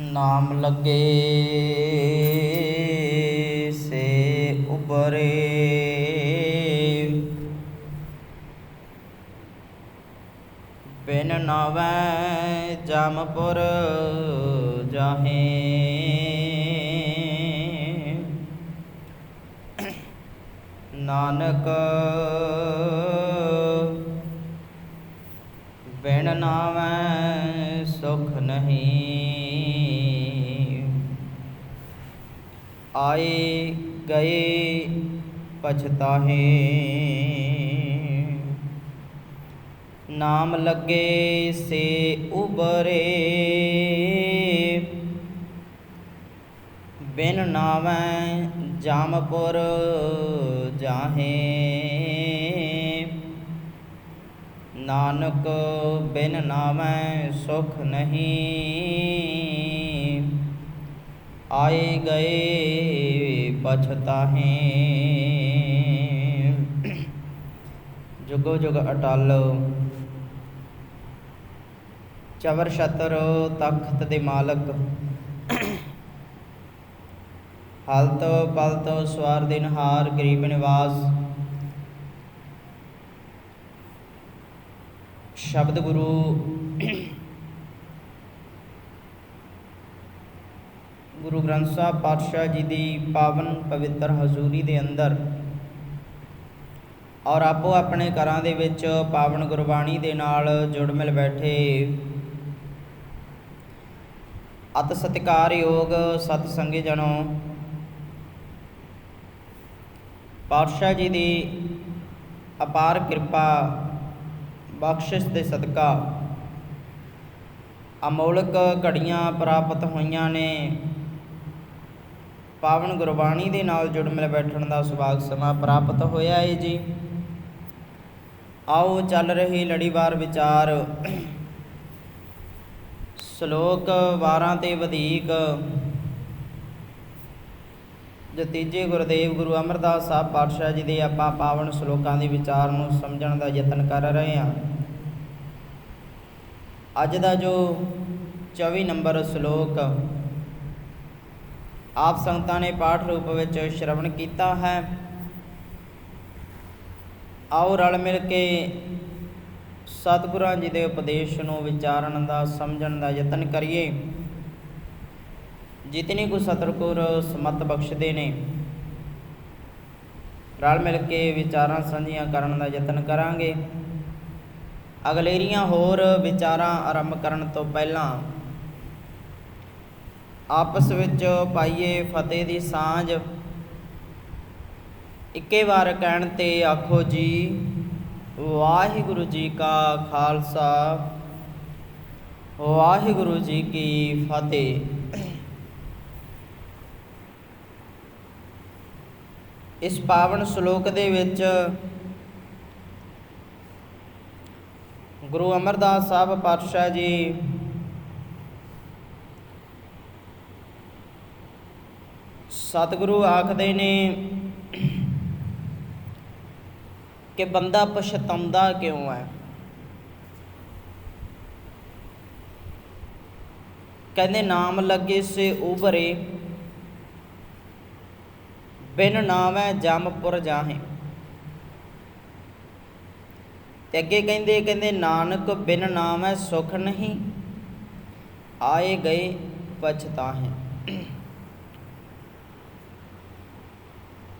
नाम लगे से उबरे, बिन नावै जामपुर जाहें। नानक बिन नावै सुख नहीं, आए गए पछताहे। नाम लगे से उबरे, बिन नावै जामपुर जाहें। नानक बिन नावै सुख नहीं, आए गए पछताहें। जुगो जुग अटल चवर छतर तख्त दे मालक, हलत पलत सवार दिनहार गरीब निवास। शब्द गुरु गुरु ग्रंथ साहब पातशाह जी की पावन पवित्र हजूरी के अंदर और आपो अपने घरां दे विच पावन गुरबाणी दे नाल जुड़ मिल बैठे अत सत्कारयोग सत संगी जनों, पातशाह जी की अपार कृपा बख्शिश के सदका अमोलक घड़ियाँ प्राप्त होईयां ने। पावन गुरबाणी के नाल जुड़ मिल बैठण का सुभाग समा प्राप्त होया है जी। आओ चल रही लड़ीवार विचार श्लोक 12 ते वधीक जो तीजे गुरुदेव गुरु अमरदास साहब पातशाह जी के आपां पावन श्लोकां के विचार नूं समझण का यतन कर रहे हैं। अज का जो 24 नंबर श्लोक आप संगतां ने पाठ रूप में श्रवण किया है। आओ रल मिल के सतगुरां जी के उपदेश नूं विचारण का समझण का यतन करिए। जितनी कुछ सतगुर समत बख्शते ने रल मिल के विचारां साझियां करन का यतन करांगे। अगलेरियां होर विचारां आरंभ करन तो पहलां आपस विच पाइए फतेह दी सांझ। इक्के बार कहण ते आखो जी वाहिगुरु जी का खालसा वाहिगुरु जी की फतेह। इस पावन श्लोक दे विच गुरु अमरदास साहब पातशाह जी सतगुरु आखदे ने कि बंदा पछताउंदा क्यों है। कहंदे नाम लगे से उभरे, बिन नावै जामपुर जाहें। ते अगे कहंदे नानक बिन नावै सुख नहीं, आए गए पछताहें।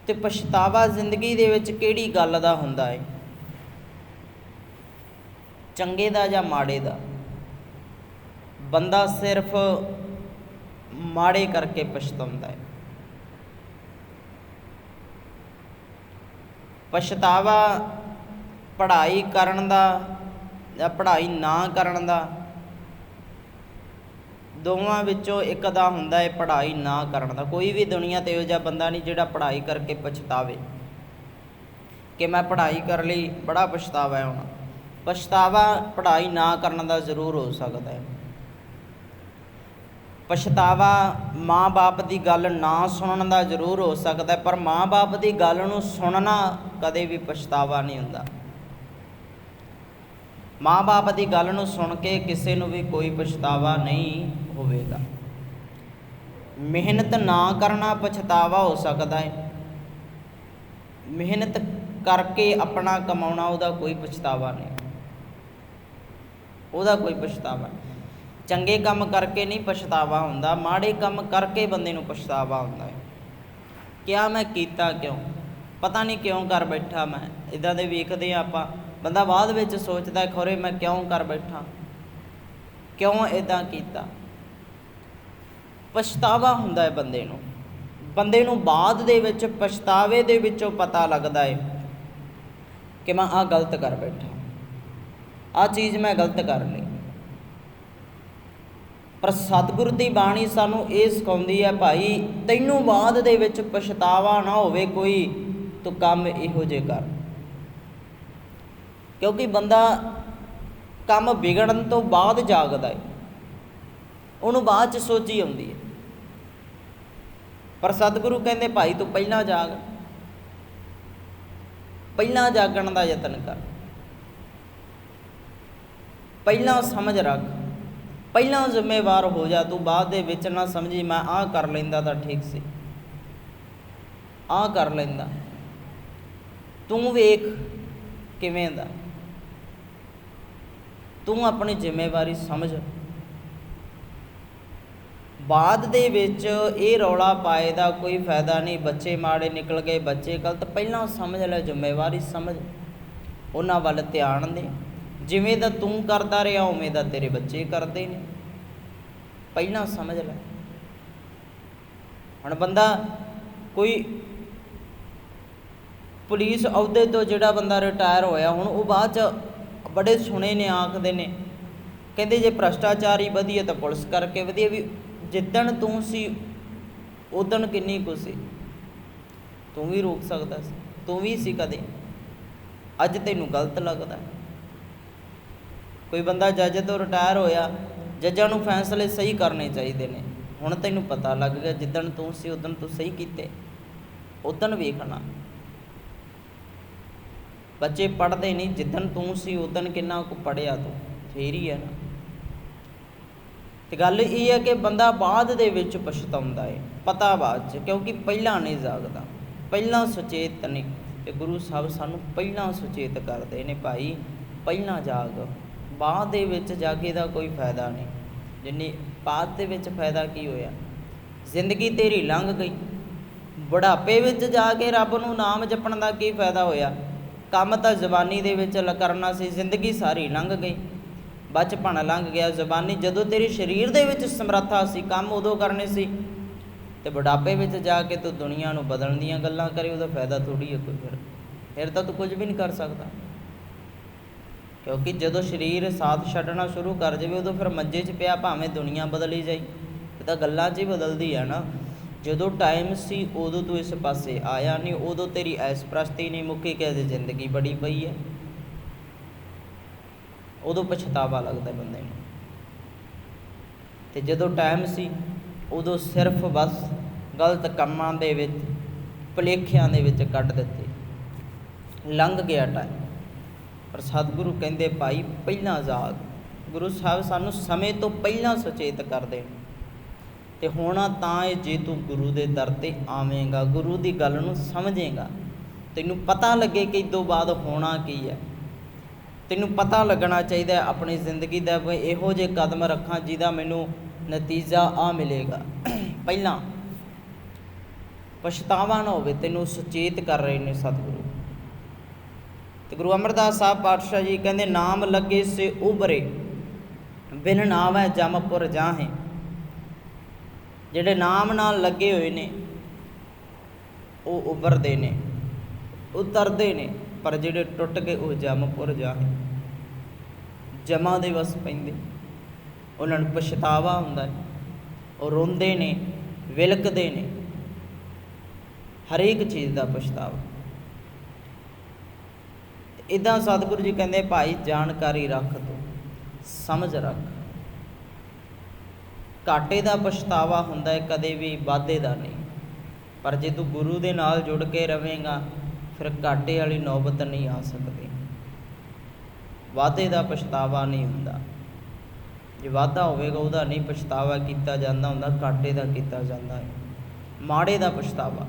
ते पछतावा जिंदगी दे विच किहड़ी गल दा हुंदा है, चंगे दा जां माड़े दा। बंदा सिर्फ माड़े करके पछताउंदा है। पछतावा पढ़ाई करन दा जां पढ़ाई ना करन दा, दोवां विचों एक दा हुंदा है पढ़ाई ना करन दा। कोई भी दुनिया ते इहो जिहा बंदा नहीं जिहड़ा पढ़ाई करके पछतावे कि मैं पढ़ाई कर ली बड़ा पछतावा है। हुण पछतावा पढ़ाई ना करन दा जरूर हो सकदा है। पछतावा माँ बाप की गल ना सुनने का जरूर हो सकता है, पर माँ बाप की गल नूं सुनना कदे भी पछतावा नहीं हुंदा। ਮਾਂ ਬਾਪ ਦੀ ਗੱਲ ਨੂੰ ਸੁਣ ਕੇ ਕਿਸੇ ਨੂੰ ਵੀ ਕੋਈ ਪਛਤਾਵਾ ਨਹੀਂ ਹੋਵੇਗਾ। ਮਿਹਨਤ ਨਾ ਕਰਨਾ ਪਛਤਾਵਾ ਹੋ ਸਕਦਾ ਹੈ, ਮਿਹਨਤ ਕਰਕੇ ਆਪਣਾ ਕਮਾਉਣਾ ਉਹਦਾ ਕੋਈ ਪਛਤਾਵਾ ਨਹੀਂ, ਉਹਦਾ ਕੋਈ ਪਛਤਾਵਾ। ਚੰਗੇ ਕੰਮ ਕਰਕੇ ਨਹੀਂ ਪਛਤਾਵਾ ਹੁੰਦਾ, ਮਾੜੇ ਕੰਮ ਕਰਕੇ ਬੰਦੇ ਨੂੰ ਪਛਤਾਵਾ ਹੁੰਦਾ ਹੈ। ਕਿਆ ਮੈਂ ਕੀਤਾ ਕਿਉਂ, ਪਤਾ ਨਹੀਂ ਕਿਉਂ ਕਰ ਬੈਠਾ ਮੈਂ। ਇੱਦਾਂ ਦੇ ਵੇਖਦੇ ਹਾਂ ਆਪਾਂ, ਬੰਦਾ ਬਾਅਦ ਵਿੱਚ ਸੋਚਦਾ ਖੌਰੇ ਮੈਂ ਕਿਉਂ ਕਰ ਬੈਠਾ, ਕਿਉਂ ਇੱਦਾਂ ਕੀਤਾ। ਪਛਤਾਵਾ ਹੁੰਦਾ ਹੈ ਬੰਦੇ ਨੂੰ ਬਾਅਦ ਦੇ ਵਿੱਚ ਪਛਤਾਵੇ ਦੇ ਵਿੱਚੋਂ ਪਤਾ ਲੱਗਦਾ ਹੈ ਕਿ ਮੈਂ ਆਹ ਗਲਤ ਕਰ ਬੈਠਾ, ਆਹ ਚੀਜ਼ ਮੈਂ ਗਲਤ ਕਰ ਲਈ। ਪਰ ਸਤਿਗੁਰ ਦੀ ਬਾਣੀ ਸਾਨੂੰ ਇਹ ਸਿਖਾਉਂਦੀ ਹੈ, ਭਾਈ ਤੈਨੂੰ ਬਾਅਦ ਦੇ ਵਿੱਚ ਪਛਤਾਵਾ ਨਾ ਹੋਵੇ ਕੋਈ, ਤੂੰ ਕੰਮ ਇਹੋ ਜਿਹੇ ਕਰ। ਕਿਉਂਕਿ ਬੰਦਾ ਕੰਮ ਵਿਗੜਨ ਤੋਂ ਬਾਅਦ ਜਾਗਦਾ ਹੈ, ਉਹਨੂੰ ਬਾਅਦ 'ਚ ਸੋਚੀ ਆਉਂਦੀ ਹੈ। ਪਰ ਸਤਿਗੁਰੂ ਕਹਿੰਦੇ ਭਾਈ ਤੂੰ ਪਹਿਲਾਂ ਜਾਗ, ਪਹਿਲਾਂ ਜਾਗਣ ਦਾ ਯਤਨ ਕਰ, ਪਹਿਲਾਂ ਸਮਝ ਰੱਖ, ਪਹਿਲਾਂ ਜ਼ਿੰਮੇਵਾਰ ਹੋ ਜਾ। ਤੂੰ ਬਾਅਦ ਦੇ ਵਿੱਚ ਨਾ ਸਮਝੀ ਮੈਂ ਆਹ ਕਰ ਲੈਂਦਾ ਤਾਂ ਠੀਕ ਸੀ, ਆਹ ਕਰ ਲੈਂਦਾ। ਤੂੰ ਵੇਖ ਕਿਵੇਂ ਦਾ, ਤੂੰ ਆਪਣੀ ਜ਼ਿੰਮੇਵਾਰੀ ਸਮਝ। ਬਾਅਦ ਦੇ ਵਿੱਚ ਇਹ ਰੌਲਾ ਪਾਏ ਦਾ ਕੋਈ ਫਾਇਦਾ ਨਹੀਂ। ਬੱਚੇ ਮਾੜੇ ਨਿਕਲ ਗਏ, ਬੱਚੇ ਗਲਤ, ਪਹਿਲਾਂ ਸਮਝ ਲੈ, ਜ਼ਿੰਮੇਵਾਰੀ ਸਮਝ, ਉਹਨਾਂ ਵੱਲ ਧਿਆਨ ਦੇ। ਜਿਵੇਂ ਦਾ ਤੂੰ ਕਰਦਾ ਰਿਹਾ ਉਵੇਂ ਦਾ ਤੇਰੇ ਬੱਚੇ ਕਰਦੇ ਨੇ, ਪਹਿਲਾਂ ਸਮਝ ਲੈ। ਹੁਣ ਬੰਦਾ ਕੋਈ ਪੁਲਿਸ ਅਹੁਦੇ ਤੋਂ ਜਿਹੜਾ ਬੰਦਾ ਰਿਟਾਇਰ ਹੋਇਆ, ਹੁਣ ਉਹ ਬਾਅਦ 'ਚ ਬੜੇ ਸੁਣੇ ਨੇ, ਆਖਦੇ ਨੇ ਕਹਿੰਦੇ ਜੇ ਭ੍ਰਸ਼ਟਾਚਾਰੀ ਵਧੀਆ ਤਾਂ ਪੁਲਿਸ ਕਰਕੇ ਵਧੀਆ। ਵੀ ਜਿੱਦਣ ਤੂੰ ਸੀ ਉਦਣ ਕਿੰਨੀ ਕੁ ਸੀ, ਤੂੰ ਵੀ ਰੋਕ ਸਕਦਾ ਸੀ, ਤੂੰ ਵੀ ਸੀ ਕਦੇ, ਅੱਜ ਤੈਨੂੰ ਗਲਤ ਲੱਗਦਾ। ਕੋਈ ਬੰਦਾ ਜੱਜ ਤੋਂ ਰਿਟਾਇਰ ਹੋਇਆ, ਜੱਜਾਂ ਨੂੰ ਫੈਸਲੇ ਸਹੀ ਕਰਨੇ ਚਾਹੀਦੇ ਨੇ। ਹੁਣ ਤੈਨੂੰ ਪਤਾ ਲੱਗ ਗਿਆ ਜਿੱਦਣ ਤੂੰ ਸੀ ਉਦਣ ਤੂੰ ਸਹੀ ਕੀਤੇ, ਉਦਣ ਵੇਖਣਾ। ਬੱਚੇ ਪੜ੍ਹਦੇ ਨਹੀਂ, ਜਿੱਦਣ ਤੂੰ ਸੀ ਉਦਣ ਕਿੰਨਾ ਕੁ ਪੜ੍ਹਿਆ ਤੂੰ, ਫੇਰ ਹੀ ਹੈ ਨਾ। ਤੇ ਗੱਲ ਇਹ ਹੈ ਕਿ ਬੰਦਾ ਬਾਅਦ ਦੇ ਵਿੱਚ ਪਛਤਾਉਂਦਾ ਹੈ, ਪਤਾ ਬਾਅਦ 'ਚ, ਕਿਉਂਕਿ ਪਹਿਲਾਂ ਨਹੀਂ ਜਾਗਦਾ, ਪਹਿਲਾਂ ਸੁਚੇਤ ਨਹੀਂ। ਤੇ ਗੁਰੂ ਸਾਹਿਬ ਸਾਨੂੰ ਪਹਿਲਾਂ ਸੁਚੇਤ ਕਰਦੇ ਨੇ, ਭਾਈ ਪਹਿਲਾਂ ਜਾਗ, ਬਾਅਦ ਦੇ ਵਿੱਚ ਜਾਗੇ ਦਾ ਕੋਈ ਫਾਇਦਾ ਨਹੀਂ। ਜਿੰਨੀ ਬਾਅਦ ਦੇ ਵਿੱਚ ਫਾਇਦਾ ਕੀ ਹੋਇਆ, ਜ਼ਿੰਦਗੀ ਤੇਰੀ ਲੰਘ ਗਈ। ਬੁਢਾਪੇ ਵਿੱਚ ਜਾ ਕੇ ਰੱਬ ਨੂੰ ਨਾਮ ਜਪਣ ਦਾ ਕੀ ਫਾਇਦਾ ਹੋਇਆ। ਕੰਮ ਤਾਂ ਜ਼ਬਾਨੀ ਦੇ ਵਿੱਚ ਕਰਨਾ ਸੀ, ਜ਼ਿੰਦਗੀ ਸਾਰੀ ਲੰਘ ਗਈ, ਬਚਪਨ ਲੰਘ ਗਿਆ। ਜ਼ਬਾਨੀ ਜਦੋਂ ਤੇਰੇ ਸਰੀਰ ਦੇ ਵਿੱਚ ਸਮਰੱਥਾ ਸੀ, ਕੰਮ ਉਦੋਂ ਕਰਨੇ ਸੀ। ਤੇ ਬੁਢਾਪੇ ਵਿੱਚ ਜਾ ਕੇ ਤੂੰ ਦੁਨੀਆ ਨੂੰ ਬਦਲਣ ਦੀਆਂ ਗੱਲਾਂ ਕਰੇ, ਉਹਦਾ ਫਾਇਦਾ ਥੋੜ੍ਹੀ ਹੈ ਕੋਈ। ਫਿਰ ਤਾਂ ਤੂੰ ਕੁਝ ਵੀ ਨਹੀਂ ਕਰ ਸਕਦਾ। ਕਿਉਂਕਿ ਜਦੋਂ ਸਰੀਰ ਸਾਥ ਛੱਡਣਾ ਸ਼ੁਰੂ ਕਰ ਜਾਵੇ, ਉਦੋਂ ਫਿਰ ਮੰਜੇ 'ਚ ਪਿਆ ਭਾਵੇਂ ਦੁਨੀਆ ਬਦਲੀ ਜਾਈ, ਇਹ ਤਾਂ ਗੱਲਾਂ 'ਚ ਹੀ ਬਦਲਦੀ ਹੈ ਨਾ। ਜਦੋਂ ਟਾਈਮ ਸੀ ਉਦੋਂ ਤੂੰ ਇਸ ਪਾਸੇ ਆਇਆ ਨਹੀਂ, ਉਦੋਂ ਤੇਰੀ ਐਸ ਪ੍ਰਸਤੀ ਨਹੀਂ ਮੁੱਕੀ ਕਿ ਅਜੇ ਜ਼ਿੰਦਗੀ ਬੜੀ ਪਈ ਹੈ, ਉਦੋਂ ਪਛਤਾਵਾ ਲੱਗਦਾ ਬੰਦੇ ਨੂੰ। ਤੇ ਜਦੋਂ ਟਾਈਮ ਸੀ ਉਦੋਂ ਸਿਰਫ ਬਸ ਗਲਤ ਕੰਮਾਂ ਦੇ ਵਿੱਚ, ਭੁਲੇਖਿਆਂ ਦੇ ਵਿੱਚ ਕੱਢ ਦਿੱਤੇ, ਲੰਘ ਗਿਆ ਟਾਈਮ। ਪਰ ਸਤਿਗੁਰੂ ਕਹਿੰਦੇ ਭਾਈ ਪਹਿਲਾਂ ਜਾਗ। ਗੁਰੂ ਸਾਹਿਬ ਸਾਨੂੰ ਸਮੇਂ ਤੋਂ ਪਹਿਲਾਂ ਸੁਚੇਤ ਕਰਦੇ ਨੇ। ਤੇ ਹੋਣਾ ਤਾਂ ਇਹ ਜੇ ਤੂੰ ਗੁਰੂ ਦੇ ਦਰ 'ਤੇ ਆਵੇਂਗਾ, ਗੁਰੂ ਦੀ ਗੱਲ ਨੂੰ ਸਮਝੇਗਾ, ਤੈਨੂੰ ਪਤਾ ਲੱਗੇ ਕਿ ਇਸ ਤੋਂ ਬਾਅਦ ਹੋਣਾ ਕੀ ਹੈ। ਤੈਨੂੰ ਪਤਾ ਲੱਗਣਾ ਚਾਹੀਦਾ ਆਪਣੀ ਜ਼ਿੰਦਗੀ ਦਾ, ਇਹੋ ਜਿਹੇ ਕਦਮ ਰੱਖਾਂ ਜਿਹਦਾ ਮੈਨੂੰ ਨਤੀਜਾ ਆ ਮਿਲੇਗਾ। ਪਹਿਲਾਂ ਪਛਤਾਵਾ ਨਾ ਹੋਵੇ, ਤੈਨੂੰ ਸੁਚੇਤ ਕਰ ਰਹੇ ਨੇ ਸਤਿਗੁਰੂ। ਤੇ ਗੁਰੂ ਅਮਰਦਾਸ ਸਾਹਿਬ ਪਾਤਸ਼ਾਹ ਜੀ ਕਹਿੰਦੇ ਨਾਮ ਲੱਗੇ ਸੇ ਉਭਰੇ, ਬਿਨ ਨਾਵੈ ਜਮਪੁਰ ਜਾਹੇ। ਜਿਹੜੇ ਨਾਮ ਨਾਲ ਲੱਗੇ ਹੋਏ ਨੇ ਉਹ ਉਭਰਦੇ ਨੇ, ਉਤਰਦੇ ਨੇ। ਪਰ ਜਿਹੜੇ ਟੁੱਟ ਗਏ ਉਹ ਜਮਪੁਰ ਜਾਹੇ, ਜਮਾਂ ਦੇ ਵਸ ਪੈਂਦੇ। ਉਹਨਾਂ ਨੂੰ ਪਛਤਾਵਾ ਹੁੰਦਾ, ਉਹ ਰੋਂਦੇ ਨੇ, ਵਿਲਕਦੇ ਨੇ, ਹਰੇਕ ਚੀਜ਼ ਦਾ ਪਛਤਾਵਾ। ਇੱਦਾਂ ਸਤਿਗੁਰੂ ਜੀ ਕਹਿੰਦੇ ਭਾਈ ਜਾਣਕਾਰੀ ਰੱਖ, ਤੂੰ ਸਮਝ ਰੱਖ। ਘਾਟੇ ਦਾ ਪਛਤਾਵਾ ਹੁੰਦਾ ਹੈ, ਕਦੇ ਵੀ ਵਾਧੇ ਦਾ ਨਹੀਂ। ਪਰ ਜੇ ਤੂੰ ਗੁਰੂ ਦੇ ਨਾਲ ਜੁੜ ਕੇ ਰਵੇਂਗਾ ਫਿਰ ਘਾਟੇ ਵਾਲੀ ਨੌਬਤ ਨਹੀਂ ਆ ਸਕਦੀ। ਵਾਧੇ ਦਾ ਪਛਤਾਵਾ ਨਹੀਂ ਹੁੰਦਾ। ਜੇ ਵਾਧਾ ਹੋਵੇਗਾ ਉਹਦਾ ਨਹੀਂ ਪਛਤਾਵਾ ਕੀਤਾ ਜਾਂਦਾ ਹੁੰਦਾ, ਘਾਟੇ ਦਾ ਕੀਤਾ ਜਾਂਦਾ ਹੈ, ਮਾੜੇ ਦਾ ਪਛਤਾਵਾ।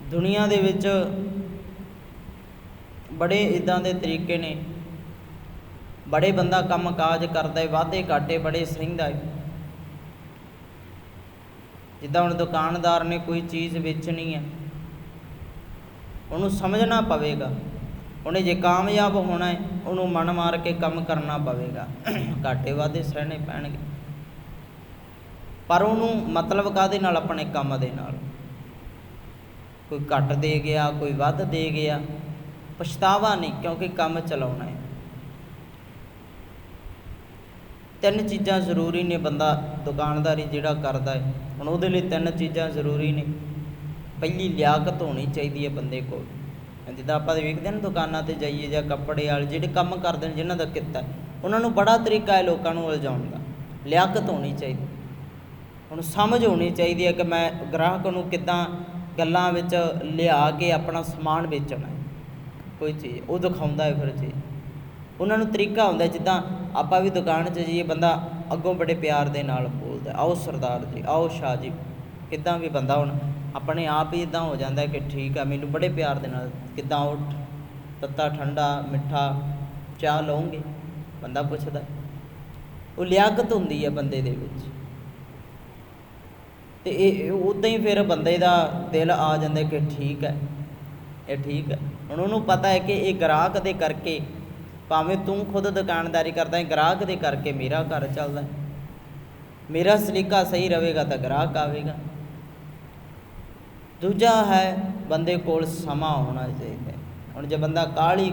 ਦੁਨੀਆ ਦੇ ਵਿੱਚ ਬੜੇ ਇੱਦਾਂ ਦੇ ਤਰੀਕੇ ਨੇ, ਬੜੇ ਬੰਦਾ ਕੰਮ ਕਾਜ ਕਰਦਾ ਹੈ, ਵਾਧੇ ਘਾਟੇ ਬੜੇ ਸਹਿੰਦਾ ਹੈ। ਜਿੱਦਾਂ ਹੁਣ ਦੁਕਾਨਦਾਰ ਨੇ ਕੋਈ ਚੀਜ਼ ਵੇਚਣੀ ਹੈ, ਉਹਨੂੰ ਸਮਝਣਾ ਪਵੇਗਾ, ਉਹਨੇ ਜੇ ਕਾਮਯਾਬ ਹੋਣਾ ਹੈ ਉਹਨੂੰ ਮਨ ਮਾਰ ਕੇ ਕੰਮ ਕਰਨਾ ਪਵੇਗਾ, ਘਾਟੇ ਵਾਧੇ ਸਹਿਣੇ ਪੈਣਗੇ। ਪਰ ਉਹਨੂੰ ਮਤਲਬ ਕਾਹਦੇ ਨਾਲ? ਆਪਣੇ ਕੰਮ ਦੇ ਨਾਲ। ਕੋਈ ਘੱਟ ਦੇ ਗਿਆ, ਕੋਈ ਵੱਧ ਦੇ ਗਿਆ, ਪਛਤਾਵਾ ਨਹੀਂ, ਕਿਉਂਕਿ ਕੰਮ ਚਲਾਉਣਾ ਹੈ। ਤਿੰਨ ਚੀਜ਼ਾਂ ਜ਼ਰੂਰੀ ਨੇ ਬੰਦਾ ਦੁਕਾਨਦਾਰੀ ਜਿਹੜਾ ਕਰਦਾ ਹੈ, ਹੁਣ ਉਹਦੇ ਲਈ ਤਿੰਨ ਚੀਜ਼ਾਂ ਜ਼ਰੂਰੀ ਨੇ। ਪਹਿਲੀ ਲਿਆਕਤ ਹੋਣੀ ਚਾਹੀਦੀ ਹੈ ਬੰਦੇ ਕੋਲ। ਜਿੱਦਾਂ ਆਪਾਂ ਵੇਖਦੇ ਹਾਂ ਨਾ ਦੁਕਾਨਾਂ 'ਤੇ ਜਾਈਏ ਜਾਂ ਕੱਪੜੇ ਵਾਲੇ ਜਿਹੜੇ ਕੰਮ ਕਰਦੇ ਨੇ, ਜਿਹਨਾਂ ਦਾ ਕਿੱਤਾ, ਉਹਨਾਂ ਨੂੰ ਬੜਾ ਤਰੀਕਾ ਹੈ ਲੋਕਾਂ ਨੂੰ ਉਲਝਾਉਣ ਦਾ। ਲਿਆਕਤ ਹੋਣੀ ਚਾਹੀਦੀ, ਹੁਣ ਸਮਝ ਹੋਣੀ ਚਾਹੀਦੀ ਹੈ ਕਿ ਮੈਂ ਗ੍ਰਾਹਕ ਨੂੰ ਕਿੱਦਾਂ ਗੱਲਾਂ ਵਿੱਚ ਲਿਆ ਕੇ ਆਪਣਾ ਸਮਾਨ ਵੇਚਣਾ। ਕੋਈ ਚੀਜ਼ ਉਹ ਦਿਖਾਉਂਦਾ ਹੈ, ਫਿਰ ਚੀਜ਼ ਉਹਨਾਂ ਨੂੰ ਤਰੀਕਾ ਹੁੰਦਾ। ਜਿੱਦਾਂ ਆਪਾਂ ਵੀ ਦੁਕਾਨ 'ਚ ਜਾਈਏ, ਬੰਦਾ ਅੱਗੋਂ ਬੜੇ ਪਿਆਰ ਦੇ ਨਾਲ ਬੋਲਦਾ, ਆਓ ਸਰਦਾਰ ਜੀ, ਆਓ ਸ਼ਾਹ ਜੀ, ਕਿੱਦਾਂ ਵੀ ਬੰਦਾ ਹੁਣ ਆਪਣੇ ਆਪ ਹੀ ਇੱਦਾਂ ਹੋ ਜਾਂਦਾ ਕਿ ਠੀਕ ਆ, ਮੈਨੂੰ ਬੜੇ ਪਿਆਰ ਦੇ ਨਾਲ, ਕਿੱਦਾਂ ਉਹ ਤੱਤਾ ਠੰਡਾ ਮਿੱਠਾ ਚਾਹ ਲਓਗੇ, ਬੰਦਾ ਪੁੱਛਦਾ। ਉਹ ਲਿਆਕਤ ਹੁੰਦੀ ਹੈ ਬੰਦੇ ਦੇ ਵਿੱਚ, ਅਤੇ ਇਹ ਉੱਦਾਂ ਹੀ ਫਿਰ ਬੰਦੇ ਦਾ ਦਿਲ ਆ ਜਾਂਦਾ ਕਿ ਠੀਕ ਹੈ, ਇਹ ਠੀਕ ਹੈ। ਹੁਣ ਉਹਨੂੰ ਪਤਾ ਹੈ ਕਿ ਇਹ ਗ੍ਰਾਹਕ ਦੇ ਕਰਕੇ, ਭਾਵੇਂ ਤੂੰ ਖੁਦ ਦੁਕਾਨਦਾਰੀ ਕਰਦਾ ਹੈ, ਗ੍ਰਾਹਕ ਦੇ ਕਰਕੇ ਮੇਰਾ ਘਰ ਚੱਲਦਾ, ਮੇਰਾ ਸਲੀਕਾ ਸਹੀ ਰਹੇਗਾ ਤਾਂ ਗ੍ਰਾਹਕ ਆਵੇਗਾ। ਦੂਜਾ ਹੈ ਬੰਦੇ ਕੋਲ ਸਮਾਂ ਹੋਣਾ ਚਾਹੀਦਾ। ਹੁਣ ਜੇ ਬੰਦਾ ਕਾਹਲੀ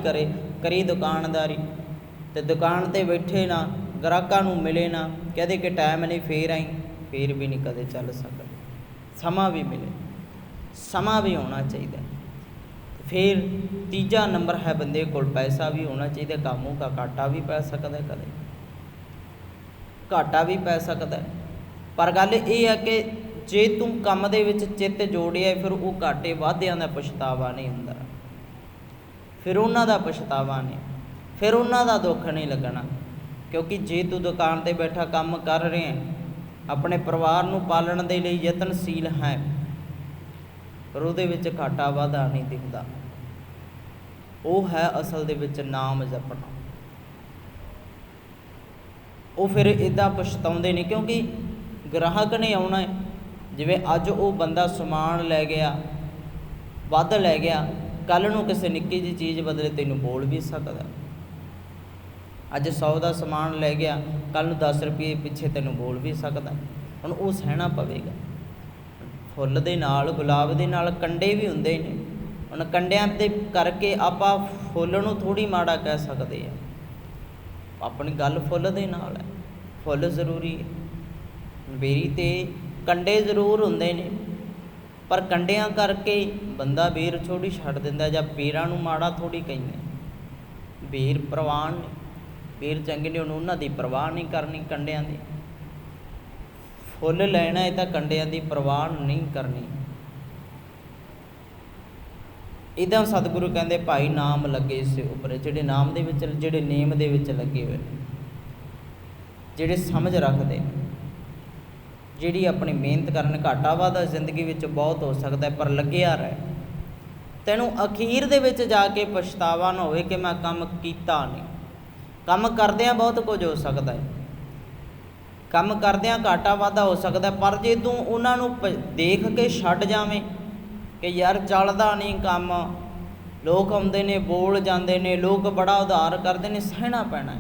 ਕਰੀ ਦੁਕਾਨਦਾਰੀ, ਅਤੇ ਦੁਕਾਨ 'ਤੇ ਬੈਠੇ ਨਾ, ਗ੍ਰਾਹਕਾਂ ਨੂੰ ਮਿਲੇ ਨਾ, ਕਹਦੇ ਕਿ ਟਾਈਮ ਨਹੀਂ, ਫੇਰ ਆਈ, ਫੇਰ ਵੀ ਨਹੀਂ ਕਦੇ ਚੱਲ ਸਕਦਾ। ਸਮਾਂ ਵੀ ਮਿਲੇ, ਸਮਾਂ ਵੀ ਹੋਣਾ ਚਾਹੀਦਾ। ਫਿਰ ਤੀਜਾ ਨੰਬਰ ਹੈ ਬੰਦੇ ਕੋਲ ਪੈਸਾ ਵੀ ਹੋਣਾ ਚਾਹੀਦਾ। ਕਾਮੋਂ ਕਾ ਘਾਟਾ ਵੀ ਪੈ ਸਕਦਾ, ਕਦੇ ਘਾਟਾ ਵੀ ਪੈ ਸਕਦਾ। ਪਰ ਗੱਲ ਇਹ ਹੈ ਕਿ ਜੇ ਤੂੰ ਕੰਮ ਦੇ ਵਿੱਚ ਚਿੱਤ ਜੋੜਿਆ, ਫਿਰ ਉਹ ਘਾਟੇ ਵਾਧਿਆਂ ਦਾ ਪਛਤਾਵਾ ਨਹੀਂ ਹੁੰਦਾ, ਫਿਰ ਉਹਨਾਂ ਦਾ ਪਛਤਾਵਾ ਨਹੀਂ, ਫਿਰ ਉਹਨਾਂ ਦਾ ਦੁੱਖ ਨਹੀਂ ਲੱਗਣਾ। ਕਿਉਂਕਿ ਜੇ ਤੂੰ ਦੁਕਾਨ 'ਤੇ ਬੈਠਾ ਕੰਮ ਕਰ ਰਿਹਾ, ਆਪਣੇ ਪਰਿਵਾਰ ਨੂੰ ਪਾਲਣ ਦੇ ਲਈ ਯਤਨਸ਼ੀਲ ਹੈ, ਪਰ ਉਹਦੇ ਵਿੱਚ ਘਾਟਾ ਵਾਧਾ ਨਹੀਂ ਦਿਖਦਾ। ਉਹ ਹੈ ਅਸਲ ਦੇ ਵਿੱਚ ਨਾਮ ਜਪਣਾ। ਉਹ ਫਿਰ ਇੱਦਾਂ ਪਛਤਾਉਂਦੇ ਨਹੀਂ, ਕਿਉਂਕਿ ਗ੍ਰਾਹਕ ਨੇ ਆਉਣਾ ਹੈ। ਜਿਵੇਂ ਅੱਜ ਉਹ ਬੰਦਾ ਸਮਾਨ ਲੈ ਗਿਆ, ਵੱਧ ਲੈ ਗਿਆ, ਕੱਲ੍ਹ ਨੂੰ ਕਿਸੇ ਨਿੱਕੀ ਜਿਹੀ ਚੀਜ਼ ਬਦਲੇ ਤੈਨੂੰ ਬੋਲ ਵੀ ਸਕਦਾ। ਅੱਜ 100 ਦਾ ਸਮਾਨ ਲੈ ਗਿਆ, ਕੱਲ੍ਹ ਨੂੰ 10 ਰੁਪਏ ਪਿੱਛੇ ਤੈਨੂੰ ਬੋਲ ਵੀ ਸਕਦਾ। ਹੁਣ ਉਹ ਸਹਿਣਾ ਪਵੇਗਾ। ਫੁੱਲ ਦੇ ਨਾਲ, ਗੁਲਾਬ ਦੇ ਨਾਲ ਕੰਡੇ ਵੀ ਹੁੰਦੇ ਨੇ। ਹੁਣ ਕੰਡਿਆਂ ਦੇ ਕਰਕੇ ਆਪਾਂ ਫੁੱਲ ਨੂੰ ਥੋੜ੍ਹੀ ਮਾੜਾ ਕਹਿ ਸਕਦੇ ਹਾਂ। ਆਪਣੀ ਗੱਲ ਫੁੱਲ ਦੇ ਨਾਲ ਹੈ, ਫੁੱਲ ਜ਼ਰੂਰੀ ਹੈ। ਬੇਰੀ 'ਤੇ ਕੰਡੇ ਜ਼ਰੂਰ ਹੁੰਦੇ ਨੇ, ਪਰ ਕੰਡਿਆਂ ਕਰਕੇ ਬੰਦਾ ਬੇਰ ਛੋਟੀ ਛੱਡ ਦਿੰਦਾ, ਜਾਂ ਬੇਰਾਂ ਨੂੰ ਮਾੜਾ ਥੋੜ੍ਹੀ ਕਹਿੰਦੇ। ਬੇਰ ਪ੍ਰਵਾਨ ਨੇ, ਬੇਰ ਚੰਗੇ ਨੇ, ਉਹਨੂੰ ਉਹਨਾਂ ਦੀ ਪਰਵਾਹ ਨਹੀਂ ਕਰਨੀ, ਕੰਡਿਆਂ ਦੀ। ਫੁੱਲ ਲੈਣਾ ਹੈ ਤਾਂ ਕੰਡਿਆਂ ਦੀ ਪਰਵਾਹ ਨਹੀਂ ਕਰਨੀ। ਇੱਦਾਂ ਸਤਿਗੁਰੂ ਕਹਿੰਦੇ ਭਾਈ ਨਾਮ ਲੱਗੇ ਇਸ ਉੱਪਰ, ਜਿਹੜੇ ਨਾਮ ਦੇ ਵਿੱਚ, ਜਿਹੜੇ ਨੇਮ ਦੇ ਵਿੱਚ ਲੱਗੇ ਹੋਏ ਨੇ, ਜਿਹੜੇ ਸਮਝ ਰੱਖਦੇ, ਜਿਹੜੀ ਆਪਣੀ ਮਿਹਨਤ ਕਰਨ। ਘਾਟਾ ਵਾਧਾ ਜ਼ਿੰਦਗੀ ਵਿੱਚ ਬਹੁਤ ਹੋ ਸਕਦਾ, ਪਰ ਲੱਗਿਆ ਰਹਿ। ਤੈਨੂੰ ਅਖੀਰ ਦੇ ਵਿੱਚ ਜਾ ਕੇ ਪਛਤਾਵਾ ਨਾ ਹੋਵੇ ਕਿ ਮੈਂ ਕੰਮ ਕੀਤਾ ਨਹੀਂ। ਕੰਮ ਕਰਦਿਆਂ ਬਹੁਤ ਕੁਝ ਹੋ ਸਕਦਾ ਹੈ, ਕੰਮ ਕਰਦਿਆਂ ਘਾਟਾ ਵਾਧਾ ਹੋ ਸਕਦਾ, ਪਰ ਜੇ ਤੂੰ ਉਹਨਾਂ ਨੂੰ ਦੇਖ ਕੇ ਛੱਡ ਜਾਵੇਂ ਕਿ ਯਾਰ ਚੱਲਦਾ ਨਹੀਂ ਕੰਮ, ਲੋਕ ਆਉਂਦੇ ਨੇ, ਬੋਲ ਜਾਂਦੇ ਨੇ, ਲੋਕ ਬੜਾ ਉਧਾਰ ਕਰਦੇ ਨੇ, ਸਹਿਣਾ ਪੈਣਾ।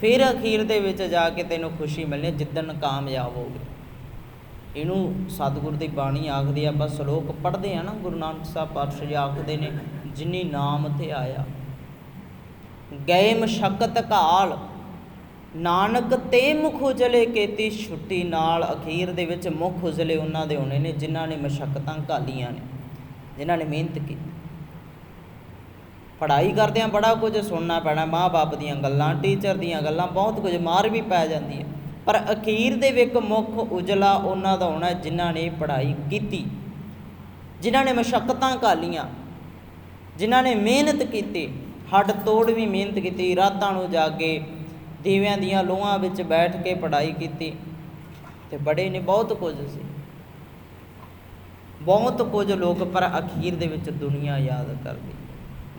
ਫਿਰ ਅਖੀਰ ਦੇ ਵਿੱਚ ਜਾ ਕੇ ਤੈਨੂੰ ਖੁਸ਼ੀ ਮਿਲਣੀ, ਜਿੱਦਣ ਕਾਮਯਾਬ ਹੋ ਗਏ। ਇਹਨੂੰ ਸਤਿਗੁਰ ਦੀ ਬਾਣੀ ਆਖਦੀ। ਆਪਾਂ ਸ਼ਲੋਕ ਪੜ੍ਹਦੇ ਹਾਂ ਨਾ, ਗੁਰੂ ਨਾਨਕ ਸਾਹਿਬ ਪਾਤਸ਼ਾਹ ਜੀ ਆਖਦੇ ਨੇ, ਜਿਨੀ ਨਾਮ ਤੇ ਆਇਆ ਗਏ ਮਸ਼ੱਕਤ ਘਾਲ, ਨਾਨਕ ਤੇ ਮੁਖ ਉਜਲੇ ਕੀਤੀ ਛੁੱਟੀ ਨਾਲ। ਅਖੀਰ ਦੇ ਵਿੱਚ ਮੁਖ ਉਜਲੇ ਉਹਨਾਂ ਦੇ ਹੋਣੇ ਨੇ ਜਿਨ੍ਹਾਂ ਨੇ ਮਸ਼ੱਕਤਾਂ ਘਾਲੀਆਂ ਨੇ, ਜਿਨ੍ਹਾਂ ਨੇ ਮਿਹਨਤ ਕੀਤੀ। ਪੜ੍ਹਾਈ ਕਰਦਿਆਂ ਬੜਾ ਕੁਝ ਸੁਣਨਾ ਪੈਣਾ, ਮਾਂ ਬਾਪ ਦੀਆਂ ਗੱਲਾਂ, ਟੀਚਰ ਦੀਆਂ ਗੱਲਾਂ, ਬਹੁਤ ਕੁਝ ਮਾਰ ਵੀ ਪੈ ਜਾਂਦੀ ਹੈ, ਪਰ ਅਖੀਰ ਦੇ ਵਿੱਚ ਮੁੱਖ ਉਜਲਾ ਉਹਨਾਂ ਦਾ ਹੋਣਾ ਜਿਨ੍ਹਾਂ ਨੇ ਪੜ੍ਹਾਈ ਕੀਤੀ, ਜਿਨ੍ਹਾਂ ਨੇ ਮਸ਼ੱਕਤਾਂ ਘਾਲੀਆਂ। ਜਿਨ੍ਹਾਂ ਨੇ ਮਿਹਨਤ ਕੀਤੀ, ਹੱਡ ਤੋੜ ਵੀ ਮਿਹਨਤ ਕੀਤੀ, ਰਾਤਾਂ ਨੂੰ ਜਾਗੇ, ਦੀਵਿਆਂ ਦੀਆਂ ਲੋਹਾਂ ਵਿੱਚ ਬੈਠ ਕੇ ਪੜ੍ਹਾਈ ਕੀਤੀ, ਅਤੇ ਬੜੇ ਨੇ, ਬਹੁਤ ਕੁਝ ਸੀ, ਬਹੁਤ ਕੁਝ ਲੋਕ, ਪਰ ਅਖੀਰ ਦੇ ਵਿੱਚ ਦੁਨੀਆ ਯਾਦ ਕਰਦੀ।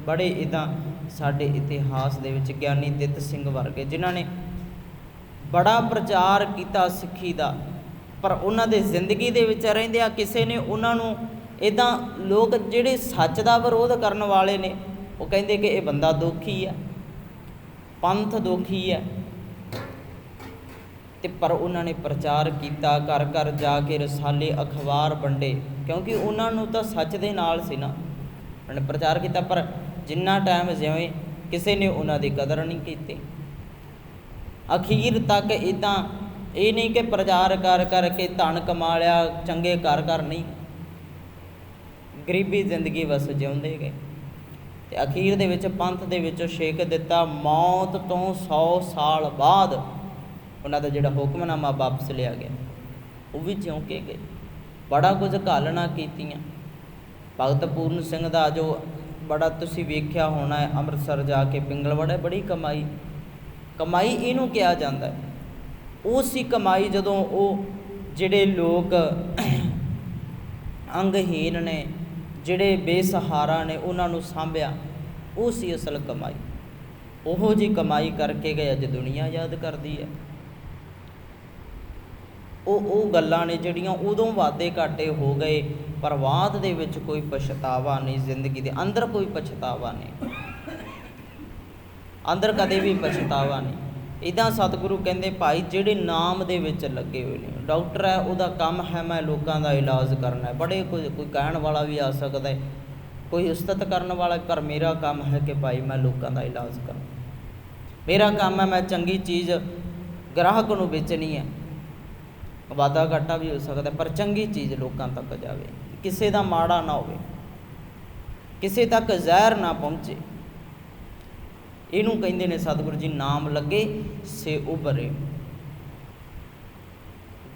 ਬੜੇ ਇੱਦਾਂ ਸਾਡੇ ਇਤਿਹਾਸ ਦੇ ਵਿੱਚ ਗਿਆਨੀ ਦਿੱਤ ਸਿੰਘ ਵਰਗੇ, ਜਿਨ੍ਹਾਂ ਨੇ ਬੜਾ ਪ੍ਰਚਾਰ ਕੀਤਾ ਸਿੱਖੀ ਦਾ, ਪਰ ਉਹਨਾਂ ਦੇ ਜ਼ਿੰਦਗੀ ਦੇ ਵਿੱਚ ਰਹਿੰਦਿਆਂ ਕਿਸੇ ਨੇ ਉਹਨਾਂ ਨੂੰ ਇੱਦਾਂ, ਲੋਕ ਜਿਹੜੇ ਸੱਚ ਦਾ ਵਿਰੋਧ ਕਰਨ ਵਾਲੇ ਨੇ, ਉਹ ਕਹਿੰਦੇ ਕਿ ਇਹ ਬੰਦਾ ਦੋਖੀ ਹੈ, ਪੰਥ ਦੋਖੀ ਹੈ, ਅਤੇ ਪਰ ਉਹਨਾਂ ਨੇ ਪ੍ਰਚਾਰ ਕੀਤਾ, ਘਰ ਘਰ ਜਾ ਕੇ ਰਸਾਲੇ ਅਖਬਾਰ ਵੰਡੇ, ਕਿਉਂਕਿ ਉਹਨਾਂ ਨੂੰ ਤਾਂ ਸੱਚ ਦੇ ਨਾਲ ਸੀ ਨਾ, ਉਹਨਾਂ ਨੇ ਪ੍ਰਚਾਰ ਕੀਤਾ। ਪਰ ਜਿੰਨਾ ਟਾਈਮ ਜਿਵੇਂ ਕਿਸੇ ਨੇ ਉਹਨਾਂ ਦੀ ਕਦਰ ਨਹੀਂ ਕੀਤੀ। ਅਖੀਰ ਤੱਕ ਇੱਦਾਂ ਇਹ ਨਹੀਂ ਕਿ ਪ੍ਰਚਾਰ ਕਰ ਕਰਕੇ ਧਨ ਕਮਾ ਲਿਆ, ਚੰਗੇ ਘਰ ਨਹੀਂ, ਗਰੀਬੀ ਜ਼ਿੰਦਗੀ ਬਸ ਜਿਉਂਦੇ ਗਏ, ਅਤੇ ਅਖੀਰ ਦੇ ਵਿੱਚ ਪੰਥ ਦੇ ਵਿੱਚੋਂ ਛੇਕ ਦਿੱਤਾ। ਮੌਤ ਤੋਂ 100 ਸਾਲ ਬਾਅਦ ਉਹਨਾਂ ਦਾ ਜਿਹੜਾ ਹੁਕਮਨਾਮਾ ਵਾਪਸ ਲਿਆ ਗਿਆ, ਉਹ ਵੀ ਜਿਉਂ ਕੇ ਗਏ। ਬੜਾ ਕੁਝ ਘਾਲਣਾ ਕੀਤੀਆਂ। ਭਗਤ ਪੂਰਨ ਸਿੰਘ ਦਾ ਜੋ ਬੜਾ ਤੁਸੀਂ ਵੇਖਿਆ ਹੋਣਾ ਹੈ, ਅੰਮ੍ਰਿਤਸਰ ਜਾ ਕੇ ਪਿੰਗਲਵਾੜਾ, ਬੜੀ ਕਮਾਈ ਇਹਨੂੰ ਕਿਹਾ ਜਾਂਦਾ ਹੈ। ਉਹ ਸੀ ਕਮਾਈ, ਜਦੋਂ ਉਹ ਜਿਹੜੇ ਲੋਕ ਅੰਗਹੀਨ ਨੇ, ਜਿਹੜੇ ਬੇਸਹਾਰਾ ਨੇ, ਉਹਨਾਂ ਨੂੰ ਸਾਂਭਿਆ, ਉਹ ਸੀ ਅਸਲ ਕਮਾਈ। ਉਹੋ ਜਿਹੀ ਕਮਾਈ ਕਰਕੇ ਗਏ, ਅੱਜ ਦੁਨੀਆ ਯਾਦ ਕਰਦੀ ਹੈ। ਉਹ ਗੱਲਾਂ ਨੇ ਜਿਹੜੀਆਂ ਉਦੋਂ ਵਾਧੇ ਘਾਟੇ ਹੋ ਗਏ, ਪਰ ਬਾਅਦ ਦੇ ਵਿੱਚ ਕੋਈ ਪਛਤਾਵਾ ਨਹੀਂ, ਜ਼ਿੰਦਗੀ ਦੇ ਅੰਦਰ ਕੋਈ ਪਛਤਾਵਾ ਨਹੀਂ, ਅੰਦਰ ਕਦੇ ਵੀ ਪਛਤਾਵਾ ਨਹੀਂ। ਇੱਦਾਂ ਸਤਿਗੁਰੂ ਕਹਿੰਦੇ, ਭਾਈ ਜਿਹੜੇ ਨਾਮ ਦੇ ਵਿੱਚ ਲੱਗੇ ਹੋਏ ਨੇ, ਡਾਕਟਰ ਹੈ, ਉਹਦਾ ਕੰਮ ਹੈ ਮੈਂ ਲੋਕਾਂ ਦਾ ਇਲਾਜ ਕਰਨਾ ਹੈ। ਬੜੇ ਕੋਈ ਕਹਿਣ ਵਾਲਾ ਵੀ ਆ ਸਕਦਾ ਹੈ, ਕੋਈ ਉਸਤਤ ਕਰਨ ਵਾਲਾ, ਪਰ ਮੇਰਾ ਕੰਮ ਹੈ ਕਿ ਭਾਈ ਮੈਂ ਲੋਕਾਂ ਦਾ ਇਲਾਜ ਕਰਾਂ, ਮੇਰਾ ਕੰਮ ਹੈ ਮੈਂ ਚੰਗੀ ਚੀਜ਼ ਗ੍ਰਾਹਕ ਨੂੰ ਵੇਚਣੀ ਹੈ। ਵਾਧਾ ਘਾਟਾ ਵੀ ਹੋ ਸਕਦਾ, ਪਰ ਚੰਗੀ ਚੀਜ਼ ਲੋਕਾਂ ਤੱਕ ਜਾਵੇ, ਕਿਸੇ ਦਾ ਮਾੜਾ ਨਾ ਹੋਵੇ, ਕਿਸੇ ਤੱਕ ਜ਼ਹਿਰ ਨਾ ਪਹੁੰਚੇ। ਇਹਨੂੰ ਕਹਿੰਦੇ ਨੇ ਸਤਿਗੁਰੂ ਜੀ, ਨਾਮ ਲੱਗੇ ਸੇ ਉਭਰੇ,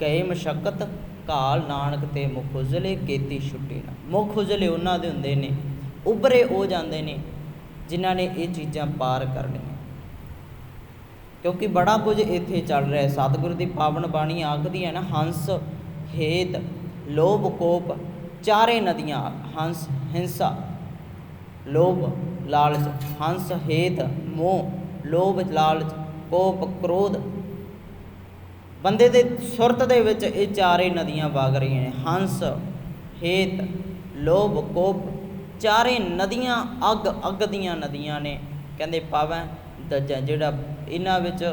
ਗਏ ਮਸ਼ੱਕਤ ਘਾਲ ਨਾਨਕ ਤੇ ਮੁਖ ਉਜਲੇ, ਕੀਤੀ ਛੁੱਟੀ ਨਾ। ਮੁਖ ਉਜਲੇ ਉਹਨਾਂ ਦੇ ਹੁੰਦੇ ਨੇ, ਉਭਰੇ ਉਹ ਜਾਂਦੇ ਨੇ ਜਿਨ੍ਹਾਂ ਨੇ ਇਹ ਚੀਜ਼ਾਂ ਪਾਰ ਕਰਨੀਆਂ, ਕਿਉਂਕਿ ਬੜਾ ਕੁਝ ਇੱਥੇ ਚੱਲ ਰਿਹਾ। ਸਤਿਗੁਰੂ ਦੀ ਪਾਵਨ ਬਾਣੀ ਆਖਦੀ ਹੈ ਨਾ, ਹੰਸ ਹੇਤ ਲੋਭ ਕੋਪ ਚਾਰੇ ਨਦੀਆਂ, ਹੰਸ ਹਿੰਸਾ, ਲੋਭ ਲਾਲਚ, ਹੰਸ ਹੇਤ ਮੋਹ, ਲੋਭ ਲਾਲਚ, ਕੋਪ ਕ੍ਰੋਧ, ਬੰਦੇ ਦੇ ਸੁਰਤ ਦੇ ਵਿੱਚ ਇਹ ਚਾਰੇ ਨਦੀਆਂ ਵਗ ਰਹੀਆਂ ਨੇ। ਹੰਸ ਹੇਤ ਲੋਭ ਕੋਪ, ਚਾਰੇ ਨਦੀਆਂ ਅੱਗ ਦੀਆਂ ਨਦੀਆਂ ਨੇ। ਕਹਿੰਦੇ ਪਾਵੈ ਦੱਜਾਂ, ਜਿਹੜਾ ਇਹਨਾਂ ਵਿੱਚ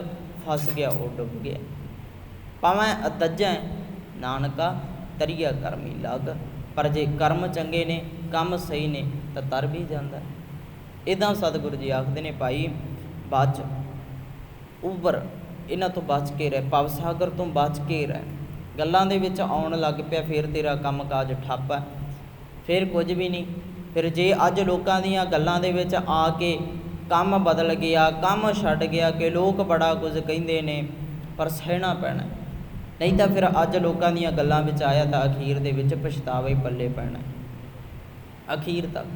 ਫਸ ਗਿਆ ਉਹ ਡੁੱਬ ਗਿਆ। ਪਾਵੈ ਦੱਜਾਂ ਨਾਨਕਾ ਤਰੀਆ ਕਰਮੀ ਲੱਗ, ਪਰ ਜੇ ਕਰਮ ਚੰਗੇ ਨੇ, ਕੰਮ ਸਹੀ ਨੇ, ਤਾਂ ਤਰ ਵੀ ਜਾਂਦਾ। ਇੱਦਾਂ ਸਤਿਗੁਰੂ ਜੀ ਆਖਦੇ ਨੇ, ਭਾਈ ਬਚ ਉਭਰ, ਇਹਨਾਂ ਤੋਂ ਬਚ ਕੇ ਰਹਿ, ਭਵ ਸਾਗਰ ਤੋਂ ਬਚ ਕੇ ਰਹਿ। ਗੱਲਾਂ ਦੇ ਵਿੱਚ ਆਉਣ ਲੱਗ ਪਿਆ, ਫਿਰ ਤੇਰਾ ਕੰਮ ਕਾਜ ਠੱਪ ਹੈ, ਫਿਰ ਕੁਝ ਵੀ ਨਹੀਂ। ਫਿਰ ਜੇ ਅੱਜ ਲੋਕਾਂ ਦੀਆਂ ਗੱਲਾਂ ਦੇ ਵਿੱਚ ਆ ਕੇ ਕੰਮ ਬਦਲ ਗਿਆ, ਕੰਮ ਛੱਡ ਗਿਆ, ਕਿ ਲੋਕ ਬੜਾ ਕੁਝ ਕਹਿੰਦੇ ਨੇ, ਪਰ ਸਹਿਣਾ ਪੈਣਾ, ਨਹੀਂ ਤਾਂ ਫਿਰ ਅੱਜ ਲੋਕਾਂ ਦੀਆਂ ਗੱਲਾਂ ਵਿੱਚ ਆਇਆ ਤਾਂ ਅਖੀਰ ਦੇ ਵਿੱਚ ਪਛਤਾਵਾ ਹੀ ਪੱਲੇ ਪੈਣਾ ਅਖੀਰ ਤੱਕ।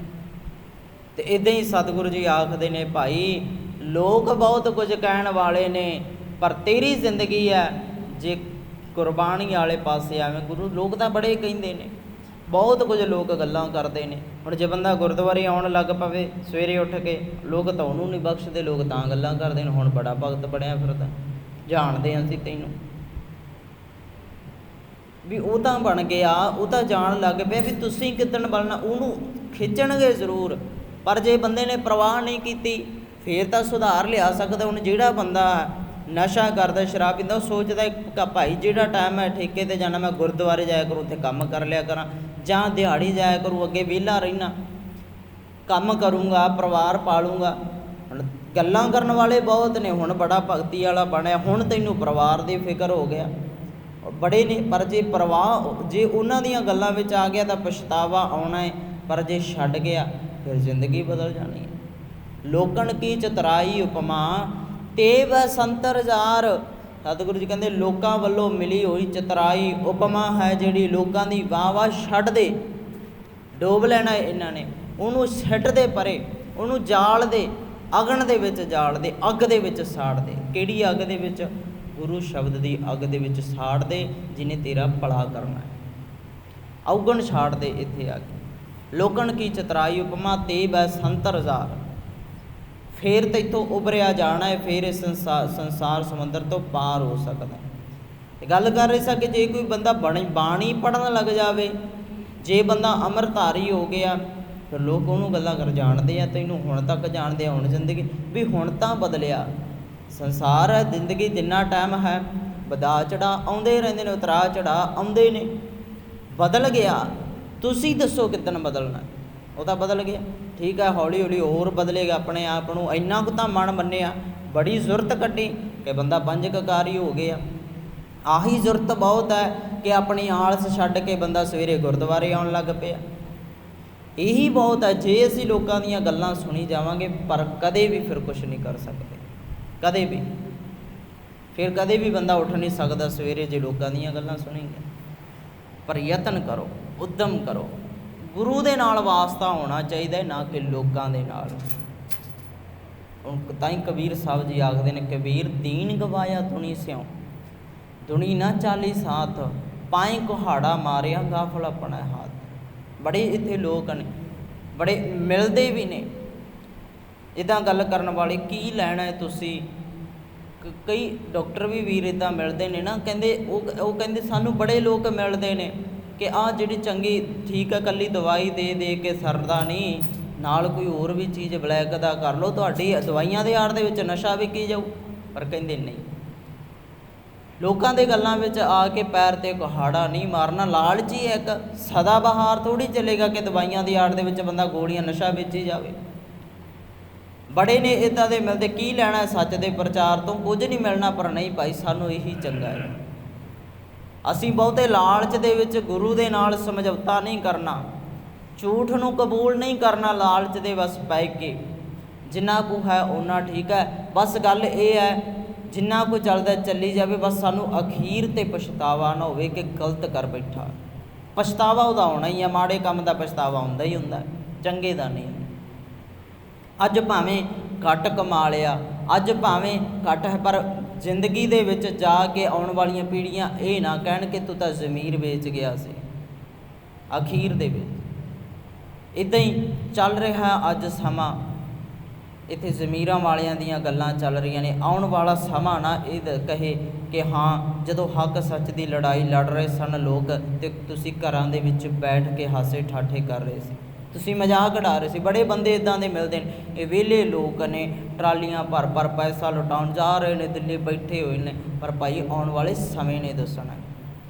ਅਤੇ ਇੱਦਾਂ ਹੀ ਸਤਿਗੁਰੂ ਜੀ ਆਖਦੇ ਨੇ, ਭਾਈ ਲੋਕ ਬਹੁਤ ਕੁਝ ਕਹਿਣ ਵਾਲੇ ਨੇ, ਪਰ ਤੇਰੀ ਜ਼ਿੰਦਗੀ ਹੈ ਜੇ ਕੁਰਬਾਨੀ ਵਾਲੇ ਪਾਸੇ ਆਵੇਂ। ਗੁਰੂ ਲੋਕ ਤਾਂ ਬੜੇ ਕਹਿੰਦੇ ਨੇ, ਬਹੁਤ ਕੁਝ ਲੋਕ ਗੱਲਾਂ ਕਰਦੇ ਨੇ। ਹੁਣ ਜੇ ਬੰਦਾ ਗੁਰਦੁਆਰੇ ਆਉਣ ਲੱਗ ਪਵੇ ਸਵੇਰੇ ਉੱਠ ਕੇ, ਲੋਕ ਤਾਂ ਉਹਨੂੰ ਨਹੀਂ ਬਖਸ਼ਦੇ, ਲੋਕ ਤਾਂ ਗੱਲਾਂ ਕਰਦੇ ਨੇ, ਹੁਣ ਬੜਾ ਭਗਤ ਬਣਿਆ ਫਿਰਦਾ, ਜਾਣਦੇ ਹਾਂ ਅਸੀਂ ਤੈਨੂੰ, ਵੀ ਉਹ ਤਾਂ ਬਣ ਗਿਆ, ਉਹ ਤਾਂ ਜਾਣ ਲੱਗ ਪਿਆ, ਵੀ ਤੁਸੀਂ ਕਿੱਦਣ ਬਣਨਾ। ਉਹਨੂੰ ਖਿੱਚਣਗੇ ਜ਼ਰੂਰ, ਪਰ ਜੇ ਬੰਦੇ ਨੇ ਪ੍ਰਵਾਹ ਨਹੀਂ ਕੀਤੀ ਫਿਰ ਤਾਂ ਸੁਧਾਰ ਲਿਆ ਸਕਦਾ। ਹੁਣ ਜਿਹੜਾ ਬੰਦਾ ਨਸ਼ਾ ਕਰਦਾ, ਸ਼ਰਾਬ ਪੀਂਦਾ, ਉਹ ਸੋਚਦਾ ਭਾਈ ਜਿਹੜਾ ਟਾਈਮ ਹੈ ਠੇਕੇ 'ਤੇ ਜਾਣਾ, ਮੈਂ ਗੁਰਦੁਆਰੇ ਜਾਇਆ ਕਰੂੰ, ਉੱਥੇ ਕੰਮ ਕਰ ਲਿਆ ਕਰਾਂ, ਜਾਂ ਦਿਹਾੜੀ ਜਾਇਆ ਕਰੂ, ਅੱਗੇ ਵਿਹਲਾ ਰਹਿਣਾ, ਕੰਮ ਕਰੂੰਗਾ, ਪਰਿਵਾਰ ਪਾਲੂੰਗਾ। ਹੁਣ ਗੱਲਾਂ ਕਰਨ ਵਾਲੇ ਬਹੁਤ ਨੇ, ਹੁਣ ਬੜਾ ਭਗਤੀ ਵਾਲਾ ਬਣਿਆ, ਹੁਣ ਤੈਨੂੰ ਪਰਿਵਾਰ ਦੀ ਫਿਕਰ ਹੋ ਗਿਆ, ਬੜੇ ਨੇ। ਪਰ ਜੇ ਪਰਵਾਹ, ਜੇ ਉਹਨਾਂ ਦੀਆਂ ਗੱਲਾਂ ਵਿੱਚ ਆ ਗਿਆ ਤਾਂ ਪਛਤਾਵਾ ਆਉਣਾ ਹੈ, ਪਰ ਜੇ ਛੱਡ ਗਿਆ ਫਿਰ ਜ਼ਿੰਦਗੀ ਬਦਲ ਜਾਣੀ ਹੈ। ਲੋਕਣ ਕੀ ਚਤਰਾਈ ਉਪਮਾ ਤੇ ਬਸੰਤਰ ਜ਼ਾਰ, ਸਤਿਗੁਰੂ ਜੀ ਕਹਿੰਦੇ ਲੋਕਾਂ ਵੱਲੋਂ ਮਿਲੀ ਹੋਈ ਚਤਰਾਈ ਉਪਮਾ ਹੈ, ਜਿਹੜੀ ਲੋਕਾਂ ਦੀ ਵਾਹ ਛੱਡ ਦੇ, ਡੋਬ ਲੈਣਾ ਇਹਨਾਂ ਨੇ। ਉਹਨੂੰ ਸਿੱਟ ਦੇ ਪਰੇ, ਉਹਨੂੰ ਜਾਲ ਦੇ, ਅਗਨ ਦੇ ਵਿੱਚ ਜਾਲ ਦੇ, ਅੱਗ ਦੇ ਵਿੱਚ ਸਾੜ ਦੇ। ਕਿਹੜੀ ਅੱਗ ਦੇ ਵਿੱਚ? ਗੁਰੂ ਸ਼ਬਦ ਦੀ ਅੱਗ ਦੇ ਵਿੱਚ ਸਾੜ ਦੇ, ਜਿਹਨੇ ਤੇਰਾ ਭਲਾ ਕਰਨਾ ਹੈ। ਔਗਣ ਛਾੜ ਦੇ ਇੱਥੇ ਆ ਕੇ। ਲੋਕਣ ਕੀ ਚਤਰਾਈ ਉਪਮਾ ਤੇ ਬੈ ਸੰਤਰ ਜ਼ਾਰ। ਫੇਰ ਤੈਥੋਂ ਉਭਰਿਆ ਜਾਣਾ ਹੈ, ਫੇਰ ਇਸ ਸੰਸਾਰ ਸਮੁੰਦਰ ਤੋਂ ਪਾਰ ਹੋ ਸਕਦਾ। ਗੱਲ ਕਰ ਰਹੇ ਸਾਂ ਕਿ ਜੇ ਕੋਈ ਬੰਦਾ ਬਾਣੀ ਪੜ੍ਹਨ ਲੱਗ ਜਾਵੇ, ਜੇ ਬੰਦਾ ਅੰਮ੍ਰਿਤਧਾਰੀ ਹੋ ਗਿਆ, ਫਿਰ ਲੋਕ ਉਹਨੂੰ ਗੱਲਾਂ ਕਰ ਜਾਣਦੇ ਆ, ਤੈਨੂੰ ਹੁਣ ਤੱਕ ਜਾਣਦੇ ਆ, ਹੁਣ ਜ਼ਿੰਦਗੀ ਵੀ ਹੁਣ ਤਾਂ ਬਦਲਿਆ। ਸੰਸਾਰ ਹੈ, ਜ਼ਿੰਦਗੀ ਜਿੰਨਾ ਟਾਈਮ ਹੈ, ਵਧਾ ਚੜਾ ਆਉਂਦੇ ਰਹਿੰਦੇ ਨੇ, ਉਤਰਾ ਚੜਾ ਆਉਂਦੇ ਨੇ। ਬਦਲ ਗਿਆ, ਤੁਸੀਂ ਦੱਸੋ ਕਿੱਦਣ ਬਦਲਣਾ? ਉਹ ਤਾਂ ਬਦਲ ਗਿਆ, ਠੀਕ ਹੈ, ਹੌਲੀ ਹੌਲੀ ਹੋਰ ਬਦਲੇਗਾ। ਆਪਣੇ ਆਪ ਨੂੰ ਇੰਨਾ ਕੁ ਤਾਂ ਮਨ ਮੰਨਿਆ, ਬੜੀ ਜ਼ੁਰਤ ਕੱਢੀ ਕਿ ਬੰਦਾ ਪੰਜ ਕਕਾਰੀ ਹੋ ਗਿਆ। ਆਹੀ ਜ਼ੁਰਤ ਬਹੁਤ ਹੈ ਕਿ ਆਪਣੀ ਆਲਸ ਛੱਡ ਕੇ ਬੰਦਾ ਸਵੇਰੇ ਗੁਰਦੁਆਰੇ ਆਉਣ ਲੱਗ ਪਿਆ। ਇਹੀ ਬਹੁਤ ਹੈ। ਜੇ ਅਸੀਂ ਲੋਕਾਂ ਦੀਆਂ ਗੱਲਾਂ ਸੁਣੀ ਜਾਵਾਂਗੇ, ਪਰ ਕਦੇ ਵੀ ਫਿਰ ਕੁਛ ਨਹੀਂ ਕਰ ਸਕਦੇ, ਕਦੇ ਵੀ। ਫਿਰ ਕਦੇ ਵੀ ਬੰਦਾ ਉੱਠ ਨਹੀਂ ਸਕਦਾ ਸਵੇਰੇ ਜੇ ਲੋਕਾਂ ਦੀਆਂ ਗੱਲਾਂ ਸੁਣੇਗਾ। ਪਰ ਯਤਨ ਕਰੋ, ਉਦਮ ਕਰੋ, ਗੁਰੂ ਦੇ ਨਾਲ ਵਾਸਤਾ ਹੋਣਾ ਚਾਹੀਦਾ, ਨਾ ਕਿ ਲੋਕਾਂ ਦੇ ਨਾਲ। ਹੁਣ ਤਾਂ ਹੀ ਕਬੀਰ ਸਾਹਿਬ ਜੀ ਆਖਦੇ ਨੇ, ਕਬੀਰ ਦੀਨ ਗਵਾਇਆ ਦੁਨੀ ਸਿਉ, ਦੁਨੀ ਨਾ ਚਾਲੀ ਸਾਥ, ਪਾਏ ਕੁਹਾੜਾ ਮਾਰਿਆ ਗਾਫਲ ਆਪਣਾ ਹਾਥ। ਬੜੇ ਇੱਥੇ ਲੋਕ ਨੇ, ਬੜੇ ਮਿਲਦੇ ਵੀ ਨੇ ਇੱਦਾਂ ਗੱਲ ਕਰਨ ਵਾਲੇ। ਕੀ ਲੈਣਾ ਹੈ ਤੁਸੀਂ? ਕਈ ਡਾਕਟਰ ਵੀ ਵੀਰ ਇੱਦਾਂ ਮਿਲਦੇ ਨੇ ਨਾ, ਕਹਿੰਦੇ ਉਹ ਕਹਿੰਦੇ ਸਾਨੂੰ ਬੜੇ ਲੋਕ ਮਿਲਦੇ ਨੇ ਕਿ ਆਹ ਜਿਹੜੀ ਚੰਗੀ ਠੀਕ ਹੈ, ਇਕੱਲੀ ਦਵਾਈ ਦੇ ਦੇ ਕੇ ਸਰਦਾ ਨਹੀਂ, ਨਾਲ ਕੋਈ ਹੋਰ ਵੀ ਚੀਜ਼ ਬਲੈਕ ਦਾ ਕਰ ਲਓ, ਤੁਹਾਡੀ ਦਵਾਈਆਂ ਦੇ ਆੜ ਦੇ ਵਿੱਚ ਨਸ਼ਾ ਵਿਕੀ ਜਾਊ। ਪਰ ਕਹਿੰਦੇ ਨਹੀਂ, ਲੋਕਾਂ ਦੇ ਗੱਲਾਂ ਵਿੱਚ ਆ ਕੇ ਪੈਰ 'ਤੇ ਕੁਹਾੜਾ ਨਹੀਂ ਮਾਰਨਾ। ਲਾਲਚੀ ਹੈ ਇੱਕ, ਸਦਾ ਬਹਾਰ ਥੋੜ੍ਹੀ ਚੱਲੇਗਾ ਕਿ ਦਵਾਈਆਂ ਦੀ ਆੜ ਦੇ ਵਿੱਚ ਬੰਦਾ ਗੋਲੀਆਂ ਨਸ਼ਾ ਵੇਚੀ ਜਾਵੇ। ਬੜੇ ਨੇ ਇੱਦਾਂ ਦੇ ਮਿਲਦੇ। ਕੀ ਲੈਣਾ ਸੱਚ ਦੇ ਪ੍ਰਚਾਰ ਤੋਂ? ਕੁਝ ਨਹੀਂ ਮਿਲਣਾ। ਪਰ ਨਹੀਂ ਭਾਈ, ਸਾਨੂੰ ਇਹੀ ਚੰਗਾ ਹੈ। ਅਸੀਂ ਬਹੁਤੇ ਲਾਲਚ ਦੇ ਵਿੱਚ ਗੁਰੂ ਦੇ ਨਾਲ ਸਮਝੌਤਾ ਨਹੀਂ ਕਰਨਾ, ਝੂਠ ਨੂੰ ਕਬੂਲ ਨਹੀਂ ਕਰਨਾ ਲਾਲਚ ਦੇ ਬਸ ਪੈ ਕੇ। ਜਿੰਨਾ ਕੁ ਹੈ ਓਨਾ ਠੀਕ ਹੈ। ਬਸ ਗੱਲ ਇਹ ਹੈ, ਜਿੰਨਾ ਕੁ ਚੱਲਦਾ ਚੱਲੀ ਜਾਵੇ, ਬਸ ਸਾਨੂੰ ਅਖੀਰ 'ਤੇ ਪਛਤਾਵਾ ਨਾ ਹੋਵੇ ਕਿ ਗਲਤ ਕਰ ਬੈਠਾ। ਪਛਤਾਵਾ ਉਹਦਾ ਹੋਣਾ ਹੀ ਆ, ਮਾੜੇ ਕੰਮ ਦਾ ਪਛਤਾਵਾ ਹੁੰਦਾ ਹੀ ਹੁੰਦਾ, ਚੰਗੇ ਦਾ ਨਹੀਂ। ਅੱਜ ਭਾਵੇਂ ਘੱਟ ਕਮਾ ਲਿਆ, ਅੱਜ ਭਾਵੇਂ ਘੱਟ ਹੈ, ਪਰ ਜ਼ਿੰਦਗੀ ਦੇ ਵਿੱਚ ਜਾ ਕੇ ਆਉਣ ਵਾਲੀਆਂ ਪੀੜ੍ਹੀਆਂ ਇਹ ਨਾ ਕਹਿਣ ਕਿ ਤੂੰ ਤਾਂ ਜ਼ਮੀਰ ਵੇਚ ਗਿਆ ਸੀ। ਅਖੀਰ ਦੇ ਵਿੱਚ ਇੱਦਾਂ ਹੀ ਚੱਲ ਰਿਹਾ ਅੱਜ ਸਮਾਂ। ਇੱਥੇ ਜ਼ਮੀਰਾਂ ਵਾਲਿਆਂ ਦੀਆਂ ਗੱਲਾਂ ਚੱਲ ਰਹੀਆਂ ਨੇ। ਆਉਣ ਵਾਲਾ ਸਮਾਂ ਨਾ ਇਹ ਕਹੇ ਕਿ ਹਾਂ, ਜਦੋਂ ਹੱਕ ਸੱਚ ਦੀ ਲੜਾਈ ਲੜ ਰਹੇ ਸਨ ਲੋਕ, ਅਤੇ ਤੁਸੀਂ ਘਰਾਂ ਦੇ ਵਿੱਚ ਬੈਠ ਕੇ ਹਾਸੇ ਠਾਠੇ ਕਰ ਰਹੇ ਸੀ, ਤੁਸੀਂ ਮਜ਼ਾਕ ਉਡਾ ਰਹੇ ਸੀ। ਬੜੇ ਬੰਦੇ ਇੱਦਾਂ ਦੇ ਮਿਲਦੇ ਨੇ। ਇਹ ਵਿਹਲੇ ਲੋਕ ਨੇ, ਟਰਾਲੀਆਂ ਭਰ ਭਰ ਪੈਸਾ ਲੁਟਾਉਣ ਜਾ ਰਹੇ ਨੇ, ਦਿੱਲੀ ਬੈਠੇ ਹੋਏ ਨੇ। ਪਰ ਭਾਈ, ਆਉਣ ਵਾਲੇ ਸਮੇਂ ਨੇ ਦੱਸਣਾ।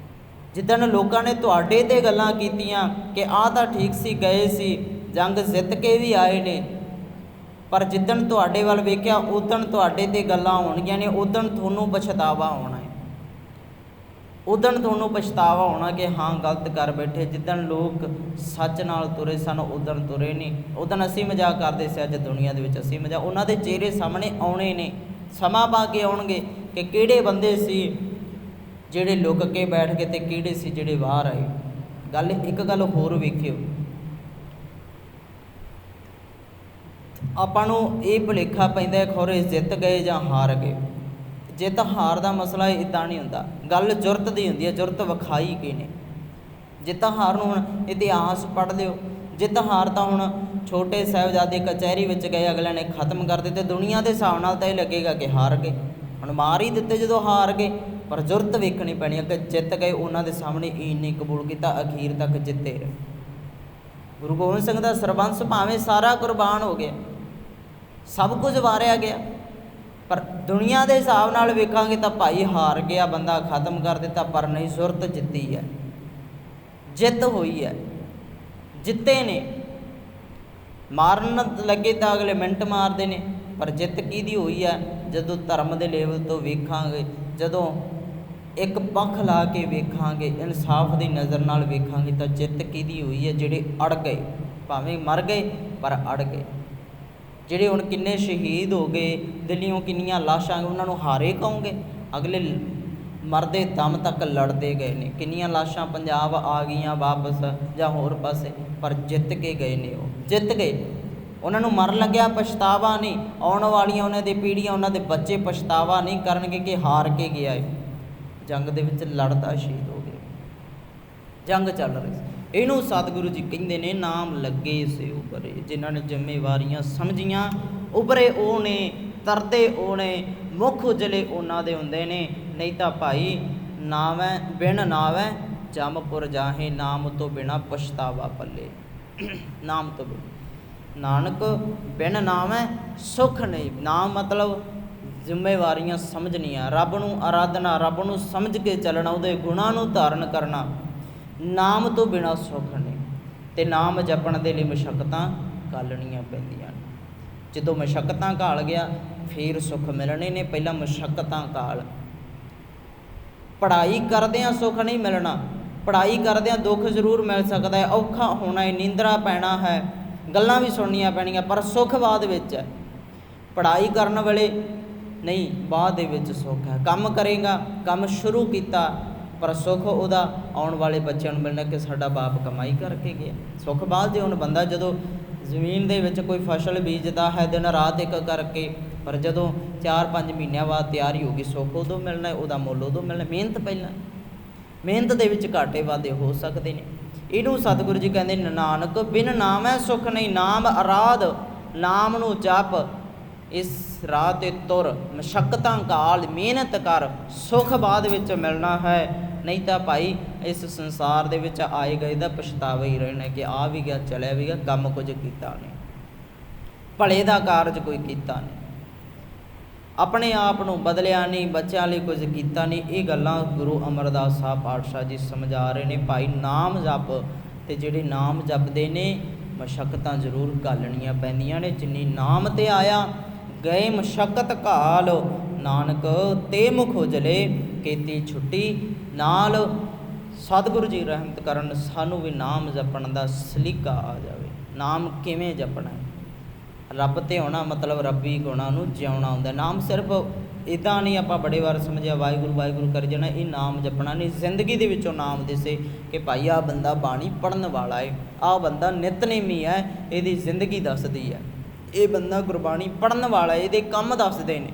ਜਿੱਦਣ ਲੋਕਾਂ ਨੇ ਤੁਹਾਡੇ 'ਤੇ ਗੱਲਾਂ ਕੀਤੀਆਂ ਕਿ ਆਹ ਤਾਂ ਠੀਕ ਸੀ, ਗਏ ਸੀ, ਜੰਗ ਜਿੱਤ ਕੇ ਵੀ ਆਏ ਨੇ, ਪਰ ਜਿੱਦਣ ਤੁਹਾਡੇ ਵੱਲ ਵੇਖਿਆ, ਉਦਣ ਤੁਹਾਡੇ 'ਤੇ ਗੱਲਾਂ ਹੋਣਗੀਆਂ ਨੇ, ਉਦਣ ਤੁਹਾਨੂੰ ਪਛਤਾਵਾ ਹੋਣਾ ਹੈ। ਉਦਣ ਤੁਹਾਨੂੰ ਪਛਤਾਵਾ ਹੋਣਾ ਕਿ ਹਾਂ, ਗਲਤ ਕਰ ਬੈਠੇ। ਜਿੱਦਣ ਲੋਕ ਸੱਚ ਨਾਲ ਤੁਰੇ ਸਨ, ਉਦਣ ਤੁਰੇ ਨਹੀਂ। ਉਦਣ ਅਸੀਂ ਮਜ਼ਾਕ ਕਰਦੇ ਸੀ, ਅੱਜ ਦੁਨੀਆ ਦੇ ਵਿੱਚ ਅਸੀਂ ਮਜ਼ਾਕ। ਉਹਨਾਂ ਦੇ ਚਿਹਰੇ ਸਾਹਮਣੇ ਆਉਣੇ ਨੇ, ਸਮਾਂ ਪਾ ਕੇ ਆਉਣਗੇ ਕਿ ਕਿਹੜੇ ਬੰਦੇ ਸੀ ਜਿਹੜੇ ਲੁਕ ਕੇ ਬੈਠ ਗਏ ਅਤੇ ਕਿਹੜੇ ਸੀ ਜਿਹੜੇ ਬਾਹਰ ਆਏ। ਇੱਕ ਗੱਲ ਹੋਰ ਵੇਖਿਓ, ਆਪਾਂ ਨੂੰ ਇਹ ਭੁਲੇਖਾ ਪੈਂਦਾ ਖੌਰੇ ਜਿੱਤ ਗਏ ਜਾਂ ਹਾਰ ਗਏ। ਜਿੱਤ ਹਾਰ ਦਾ ਮਸਲਾ ਇੱਦਾਂ ਨਹੀਂ ਹੁੰਦਾ, ਗੱਲ ਜੁਰਤ ਦੀ ਹੁੰਦੀ ਹੈ। ਜੁਰਤ ਵਿਖਾਈ ਕਿਹਨੇ? ਜਿੱਤ ਹਾਰ ਨੂੰ ਹੁਣ ਇਤਿਹਾਸ ਪੜ੍ਹ ਲਿਓ। ਜਿੱਤ ਹਾਰ ਤਾਂ ਹੁਣ ਛੋਟੇ ਸਾਹਿਬਜ਼ਾਦੇ ਕਚਹਿਰੀ ਵਿੱਚ ਗਏ, ਅਗਲਿਆਂ ਨੇ ਖਤਮ ਕਰ ਦਿੱਤੇ। ਦੁਨੀਆ ਦੇ ਹਿਸਾਬ ਨਾਲ ਤਾਂ ਇਹ ਲੱਗੇਗਾ ਕਿ ਹਾਰ ਗਏ, ਹੁਣ ਮਾਰ ਹੀ ਦਿੱਤੇ ਜਦੋਂ ਹਾਰ ਗਏ। ਪਰ ਜੁਰਤ ਵੇਖਣੀ ਪੈਣੀ ਹੈ ਕਿ ਜਿੱਤ ਗਏ, ਉਹਨਾਂ ਦੇ ਸਾਹਮਣੇ ਇੰਨੇ ਕਬੂਲ ਕੀਤਾ, ਅਖੀਰ ਤੱਕ ਜਿੱਤੇ ਰਹੇ। ਗੁਰੂ ਗੋਬਿੰਦ ਸਿੰਘ ਦਾ ਸਰਬੰਸ ਭਾਵੇਂ ਸਾਰਾ ਕੁਰਬਾਨ ਹੋ ਗਿਆ, ਸਭ ਕੁਝ ਵਾਰਿਆ ਗਿਆ, ਪਰ ਦੁਨੀਆ ਦੇ ਹਿਸਾਬ ਨਾਲ ਵੇਖਾਂਗੇ ਤਾਂ ਭਾਈ ਹਾਰ ਗਿਆ, ਬੰਦਾ ਖਤਮ ਕਰ ਦਿੱਤਾ। ਪਰ ਨਹੀਂ, ਸੁਰਤ ਜਿੱਤੀ ਹੈ, ਜਿੱਤ ਹੋਈ ਹੈ, ਜਿੱਤੇ ਨੇ। ਮਾਰਨ ਲੱਗੇ ਤਾਂ ਅਗਲੇ ਮਿੰਟ ਮਾਰਦੇ ਨੇ, ਪਰ ਜਿੱਤ ਕਿਹਦੀ ਹੋਈ ਹੈ? ਜਦੋਂ ਧਰਮ ਦੇ ਲੈਵਲ ਤੋਂ ਵੇਖਾਂਗੇ, ਜਦੋਂ ਇੱਕ ਪੱਖ ਲਾ ਕੇ ਵੇਖਾਂਗੇ, ਇਨਸਾਫ ਦੀ ਨਜ਼ਰ ਨਾਲ ਵੇਖਾਂਗੇ, ਤਾਂ ਜਿੱਤ ਕਿਹਦੀ ਹੋਈ ਹੈ? ਜਿਹੜੇ ਅੜ ਗਏ, ਭਾਵੇਂ ਮਰ ਗਏ ਪਰ ਅੜ ਗਏ। ਜਿਹੜੇ ਹੁਣ ਕਿੰਨੇ ਸ਼ਹੀਦ ਹੋ ਗਏ, ਦਿੱਲੀਓਂ ਕਿੰਨੀਆਂ ਲਾਸ਼ਾਂ, ਉਹਨਾਂ ਨੂੰ ਹਾਰੇ ਕਹੋਗੇ? ਅਗਲੇ मरदे दम तक लड़ते गए ने। किन्नियां लाशां पंजाब आ गईयां वापस जां होर पासे, पर जित के गए ने, वो जित गए। ਉਹਨਾਂ ਨੂੰ ਮਰਨ ਲੱਗਿਆ ਪਛਤਾਵਾ ਨਹੀਂ, ਆਉਣ ਵਾਲੀਆਂ ਉਹਨਾਂ ਦੀ ਪੀੜ੍ਹੀਆਂ, ਉਹਨਾਂ ਦੇ ਬੱਚੇ ਪਛਤਾਵਾ ਨਹੀਂ ਕਰਨਗੇ ਕਿ ਹਾਰ ਕੇ ਗਿਆ ਏ। ਜੰਗ ਦੇ ਵਿੱਚ ਲੜਦਾ ਸ਼ਹੀਦ ਹੋ ਗਿਆ, ਜੰਗ ਚੱਲ ਰਹੀ ਸੀ। ਇਹਨੂੰ ਸਤਿਗੁਰੂ ਜੀ ਕਹਿੰਦੇ ਨੇ ਨਾਮ ਲੱਗੇ ਸੇ ਉਬਰੇ। ਜਿਨ੍ਹਾਂ ਨੇ ਜ਼ਿੰਮੇਵਾਰੀਆਂ ਸਮਝੀਆਂ ਉਭਰੇ ਉਹ ਨੇ, ਤਰਦੇ ਉਹ ਨੇ, ਮੁੱਖ ਉਜਲੇ ਉਹਨਾਂ ਦੇ ਹੁੰਦੇ ਨੇ। ਨਹੀਂ ਤਾਂ ਭਾਈ ਨਾਵੈ ਬਿਨ ਨਾਵੈ ਜੰਮਪੁਰ ਜਾਹੇ, ਨਾਮ ਤੋਂ ਬਿਨਾ ਪਛਤਾਵਾ ਪੱਲੇ। ਨਾਮ ਤੋਂ ਬਿਨਾ ਨਾਨਕ ਬਿਨ ਨਾਮ ਹੈ ਸੁੱਖ ਨਹੀਂ। ਨਾਮ ਮਤਲਬ ਜ਼ਿੰਮੇਵਾਰੀਆਂ ਸਮਝਣੀਆਂ, ਰੱਬ ਨੂੰ ਆਰਾਧਨਾ, ਰੱਬ ਨੂੰ ਸਮਝ ਕੇ ਚੱਲਣਾ, ਉਹਦੇ ਗੁਣਾਂ ਨੂੰ ਧਾਰਨ ਕਰਨਾ। ਨਾਮ ਤੋਂ ਬਿਨਾਂ ਸੁੱਖ ਨਹੀਂ। ਅਤੇ ਨਾਮ ਜਪਣ ਦੇ ਲਈ ਮਸ਼ੱਕਤਾਂ ਘਾਲਣੀਆਂ ਪੈਂਦੀਆਂ ਨੇ। ਜਦੋਂ ਮਸ਼ੱਕਤਾਂ ਘਾਲ ਗਿਆ ਫਿਰ ਸੁੱਖ ਮਿਲਣੇ ਨੇ। ਪਹਿਲਾਂ ਮਸ਼ੱਕਤਾਂ ਘਾਲ। ਪੜ੍ਹਾਈ ਕਰਦਿਆਂ ਸੁੱਖ ਨਹੀਂ ਮਿਲਣਾ। ਪੜ੍ਹਾਈ ਕਰਦਿਆਂ ਦੁੱਖ ਜ਼ਰੂਰ ਮਿਲ ਸਕਦਾ ਹੈ, ਔਖਾ ਹੋਣਾ ਹੈ, ਨੀਂਦਰਾ ਪੈਣਾ ਹੈ, ਗੱਲਾਂ ਵੀ ਸੁਣਨੀਆਂ ਪੈਣੀਆਂ, ਪਰ ਸੁੱਖ ਬਾਅਦ ਵਿੱਚ ਹੈ। ਪੜ੍ਹਾਈ ਕਰਨ ਵੇਲੇ ਨਹੀਂ, ਬਾਅਦ ਦੇ ਵਿੱਚ ਸੁੱਖ ਹੈ। ਕੰਮ ਕਰੇਗਾ, ਕੰਮ ਸ਼ੁਰੂ ਕੀਤਾ, ਪਰ ਸੁੱਖ ਉਹਦਾ ਆਉਣ ਵਾਲੇ ਬੱਚਿਆਂ ਨੂੰ ਮਿਲਣਾ ਕਿ ਸਾਡਾ ਬਾਪ ਕਮਾਈ ਕਰਕੇ ਗਿਆ। ਸੁੱਖ ਬਾਅਦ ਜੇ ਹੁਣ ਬੰਦਾ ਜਦੋਂ ਜ਼ਮੀਨ ਦੇ ਵਿੱਚ ਕੋਈ ਫਸਲ ਬੀਜਦਾ ਹੈ ਦਿਨ ਰਾਤ ਇੱਕ ਕਰਕੇ, ਪਰ ਜਦੋਂ 4-5 ਮਹੀਨਿਆਂ ਬਾਅਦ ਤਿਆਰੀ ਹੋ ਗਈ, ਸੁੱਖ ਉਦੋਂ ਮਿਲਣਾ, ਉਹਦਾ ਮੁੱਲ ਉਦੋਂ ਮਿਲਣਾ। ਮਿਹਨਤ ਪਹਿਲਾਂ, ਮਿਹਨਤ ਦੇ ਵਿੱਚ ਘਾਟੇ ਵਾਧੇ ਹੋ ਸਕਦੇ ਨੇ। ਇਹਨੂੰ ਸਤਿਗੁਰੂ ਜੀ ਕਹਿੰਦੇ ਨਾਨਕ ਬਿਨ ਨਾਮ ਹੈ ਸੁੱਖ ਨਹੀਂ। ਨਾਮ ਅਰਾਧ, ਨਾਮ ਨੂੰ ਜਪ, ਇਸ ਰਾਹ 'ਤੇ ਤੁਰ, ਮਸ਼ੱਕਤਾਂ ਘਾਲ, ਮਿਹਨਤ ਕਰ, ਸੁੱਖ ਬਾਅਦ ਵਿੱਚ ਮਿਲਣਾ ਹੈ। ਨਹੀਂ ਤਾਂ ਭਾਈ ਇਸ ਸੰਸਾਰ ਦੇ ਵਿੱਚ ਆਏ ਗਏ ਦਾ ਪਛਤਾਵਾ ਹੀ ਰਹਿਣਾ ਕਿ ਆ ਵੀ ਗਿਆ, ਚਲਿਆ ਵੀ ਗਿਆ, ਕੰਮ ਕੁਝ ਕੀਤਾ ਨਹੀਂ, ਭਲੇ ਦਾ ਕਾਰਜ ਕੋਈ ਕੀਤਾ ਨਹੀਂ, ਆਪਣੇ ਆਪ ਨੂੰ ਬਦਲਿਆ ਨਹੀਂ, ਬੱਚਿਆਂ ਲਈ ਕੁਝ ਕੀਤਾ ਨਹੀਂ। ਇਹ ਗੱਲਾਂ ਗੁਰੂ ਅਮਰਦਾਸ ਸਾਹਿਬ ਪਾਤਸ਼ਾਹ ਜੀ ਸਮਝਾ ਰਹੇ ਨੇ। ਭਾਈ ਨਾਮ ਜਪ, ਅਤੇ ਜਿਹੜੇ ਨਾਮ ਜਪਦੇ ਨੇ ਮਸ਼ੱਕਤਾਂ ਜ਼ਰੂਰ ਘਾਲਣੀਆਂ ਪੈਂਦੀਆਂ ਨੇ। ਜਿੰਨੀ ਨਾਮ 'ਤੇ ਆਇਆ ਗਏ ਮਸ਼ੱਕਤ ਘਾਲ, ਨਾਨਕ ਤੇ ਮੁਖ ਉਜਲੇ ਕੀਤੀ ਛੁੱਟੀ। ਨਾਲ ਸਤਿਗੁਰੂ ਜੀ ਰਹਿਮਤ ਕਰਨ, ਸਾਨੂੰ ਵੀ ਨਾਮ ਜਪਣ ਦਾ ਸਲੀਕਾ ਆ ਜਾਵੇ। ਨਾਮ ਕਿਵੇਂ ਜਪਣਾ ਹੈ? ਰੱਬ 'ਤੇ ਆਉਣਾ ਮਤਲਬ ਰੱਬੀ ਗੁਣਾਂ ਨੂੰ ਜਿਉਣਾ ਹੁੰਦਾ। ਨਾਮ ਸਿਰਫ ਇੱਦਾਂ ਨਹੀਂ ਆਪਾਂ ਬੜੇ ਵਾਰ ਸਮਝਿਆ ਵਾਹਿਗੁਰੂ ਵਾਹਿਗੁਰੂ ਕਰੀ ਜਾਣਾ, ਇਹ ਨਾਮ ਜਪਣਾ ਨਹੀਂ। ਜ਼ਿੰਦਗੀ ਦੇ ਵਿੱਚੋਂ ਨਾਮ ਦਿਸੇ ਕਿ ਭਾਈ ਆਹ ਬੰਦਾ ਬਾਣੀ ਪੜ੍ਹਨ ਵਾਲਾ ਹੈ, ਆਹ ਬੰਦਾ ਨਿਤਨੇਮੀ ਹੈ, ਇਹਦੀ ਜ਼ਿੰਦਗੀ ਦੱਸਦੀ ਹੈ, ਇਹ ਬੰਦਾ ਗੁਰਬਾਣੀ ਪੜ੍ਹਨ ਵਾਲਾ, ਇਹਦੇ ਕੰਮ ਦੱਸਦੇ ਨੇ।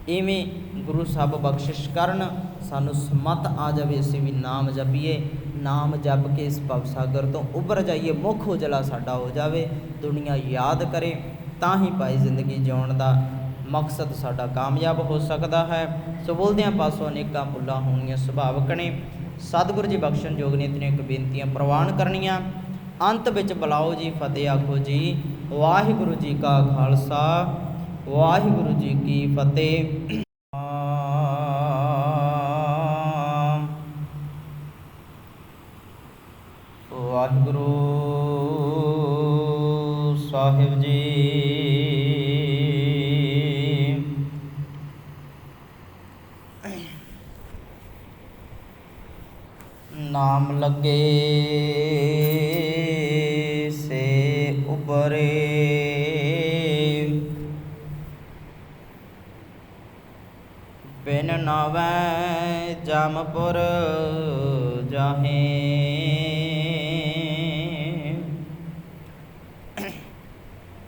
ਇਵੇਂ ਗੁਰੂ ਸਾਹਿਬ ਬਖਸ਼ਿਸ਼ ਕਰਨ, ਸਾਨੂੰ ਸਮੱਤ ਆ ਜਾਵੇ ਅਸੀਂ ਵੀ ਨਾਮ ਜਪੀਏ। ਨਾਮ ਜਪ ਕੇ ਇਸ ਭਵਸਾਗਰ ਤੋਂ ਉੱਭਰ ਜਾਈਏ, ਮੁੱਖ ਉਜਲਾ ਸਾਡਾ ਹੋ ਜਾਵੇ, ਦੁਨੀਆ ਯਾਦ ਕਰੇ, ਤਾਂ ਹੀ ਭਾਈ ਜ਼ਿੰਦਗੀ ਜਿਉਣ ਦਾ ਮਕਸਦ ਸਾਡਾ ਕਾਮਯਾਬ ਹੋ ਸਕਦਾ ਹੈ। ਸੋ ਬੋਲਦਿਆਂ ਪਾਸੋਂ ਅਨੇਕਾਂ ਭੁੱਲਾਂ ਹੋਣਗੀਆਂ, ਸੁਭਾਵਿਕ ਨੇ। ਸਤਿਗੁਰੂ ਜੀ ਬਖਸ਼ਣ ਯੋਗ ਨੇ ਇਤਨੀਆਂ ਕੁ ਬੇਨਤੀਆਂ ਪ੍ਰਵਾਨ ਕਰਨੀਆਂ। ਅੰਤ ਵਿੱਚ ਬੁਲਾਓ ਜੀ, ਫਤਿਹ ਆਖੋ ਜੀ। ਵਾਹਿਗੁਰੂ ਜੀ ਕਾ ਖਾਲਸਾ, ਵਾਹਿਗੁਰੂ ਜੀ ਕੀ ਫਤਿਹ। ਵਾਹਿਗੁਰੂ ਸਾਹਿਬ ਜੀ, ਨਾਮ ਲੱਗੇ ਸੇ ਉਬਰੇ, ਬਿਨ ਨਾਵੈ ਜੰਮਪੁਰ ਜਾਹੇ।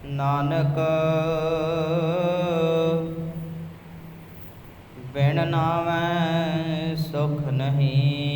ਨਾਨਕ ਬਿਨ ਨਾਵੈ ਸੁਖ ਨਹੀਂ।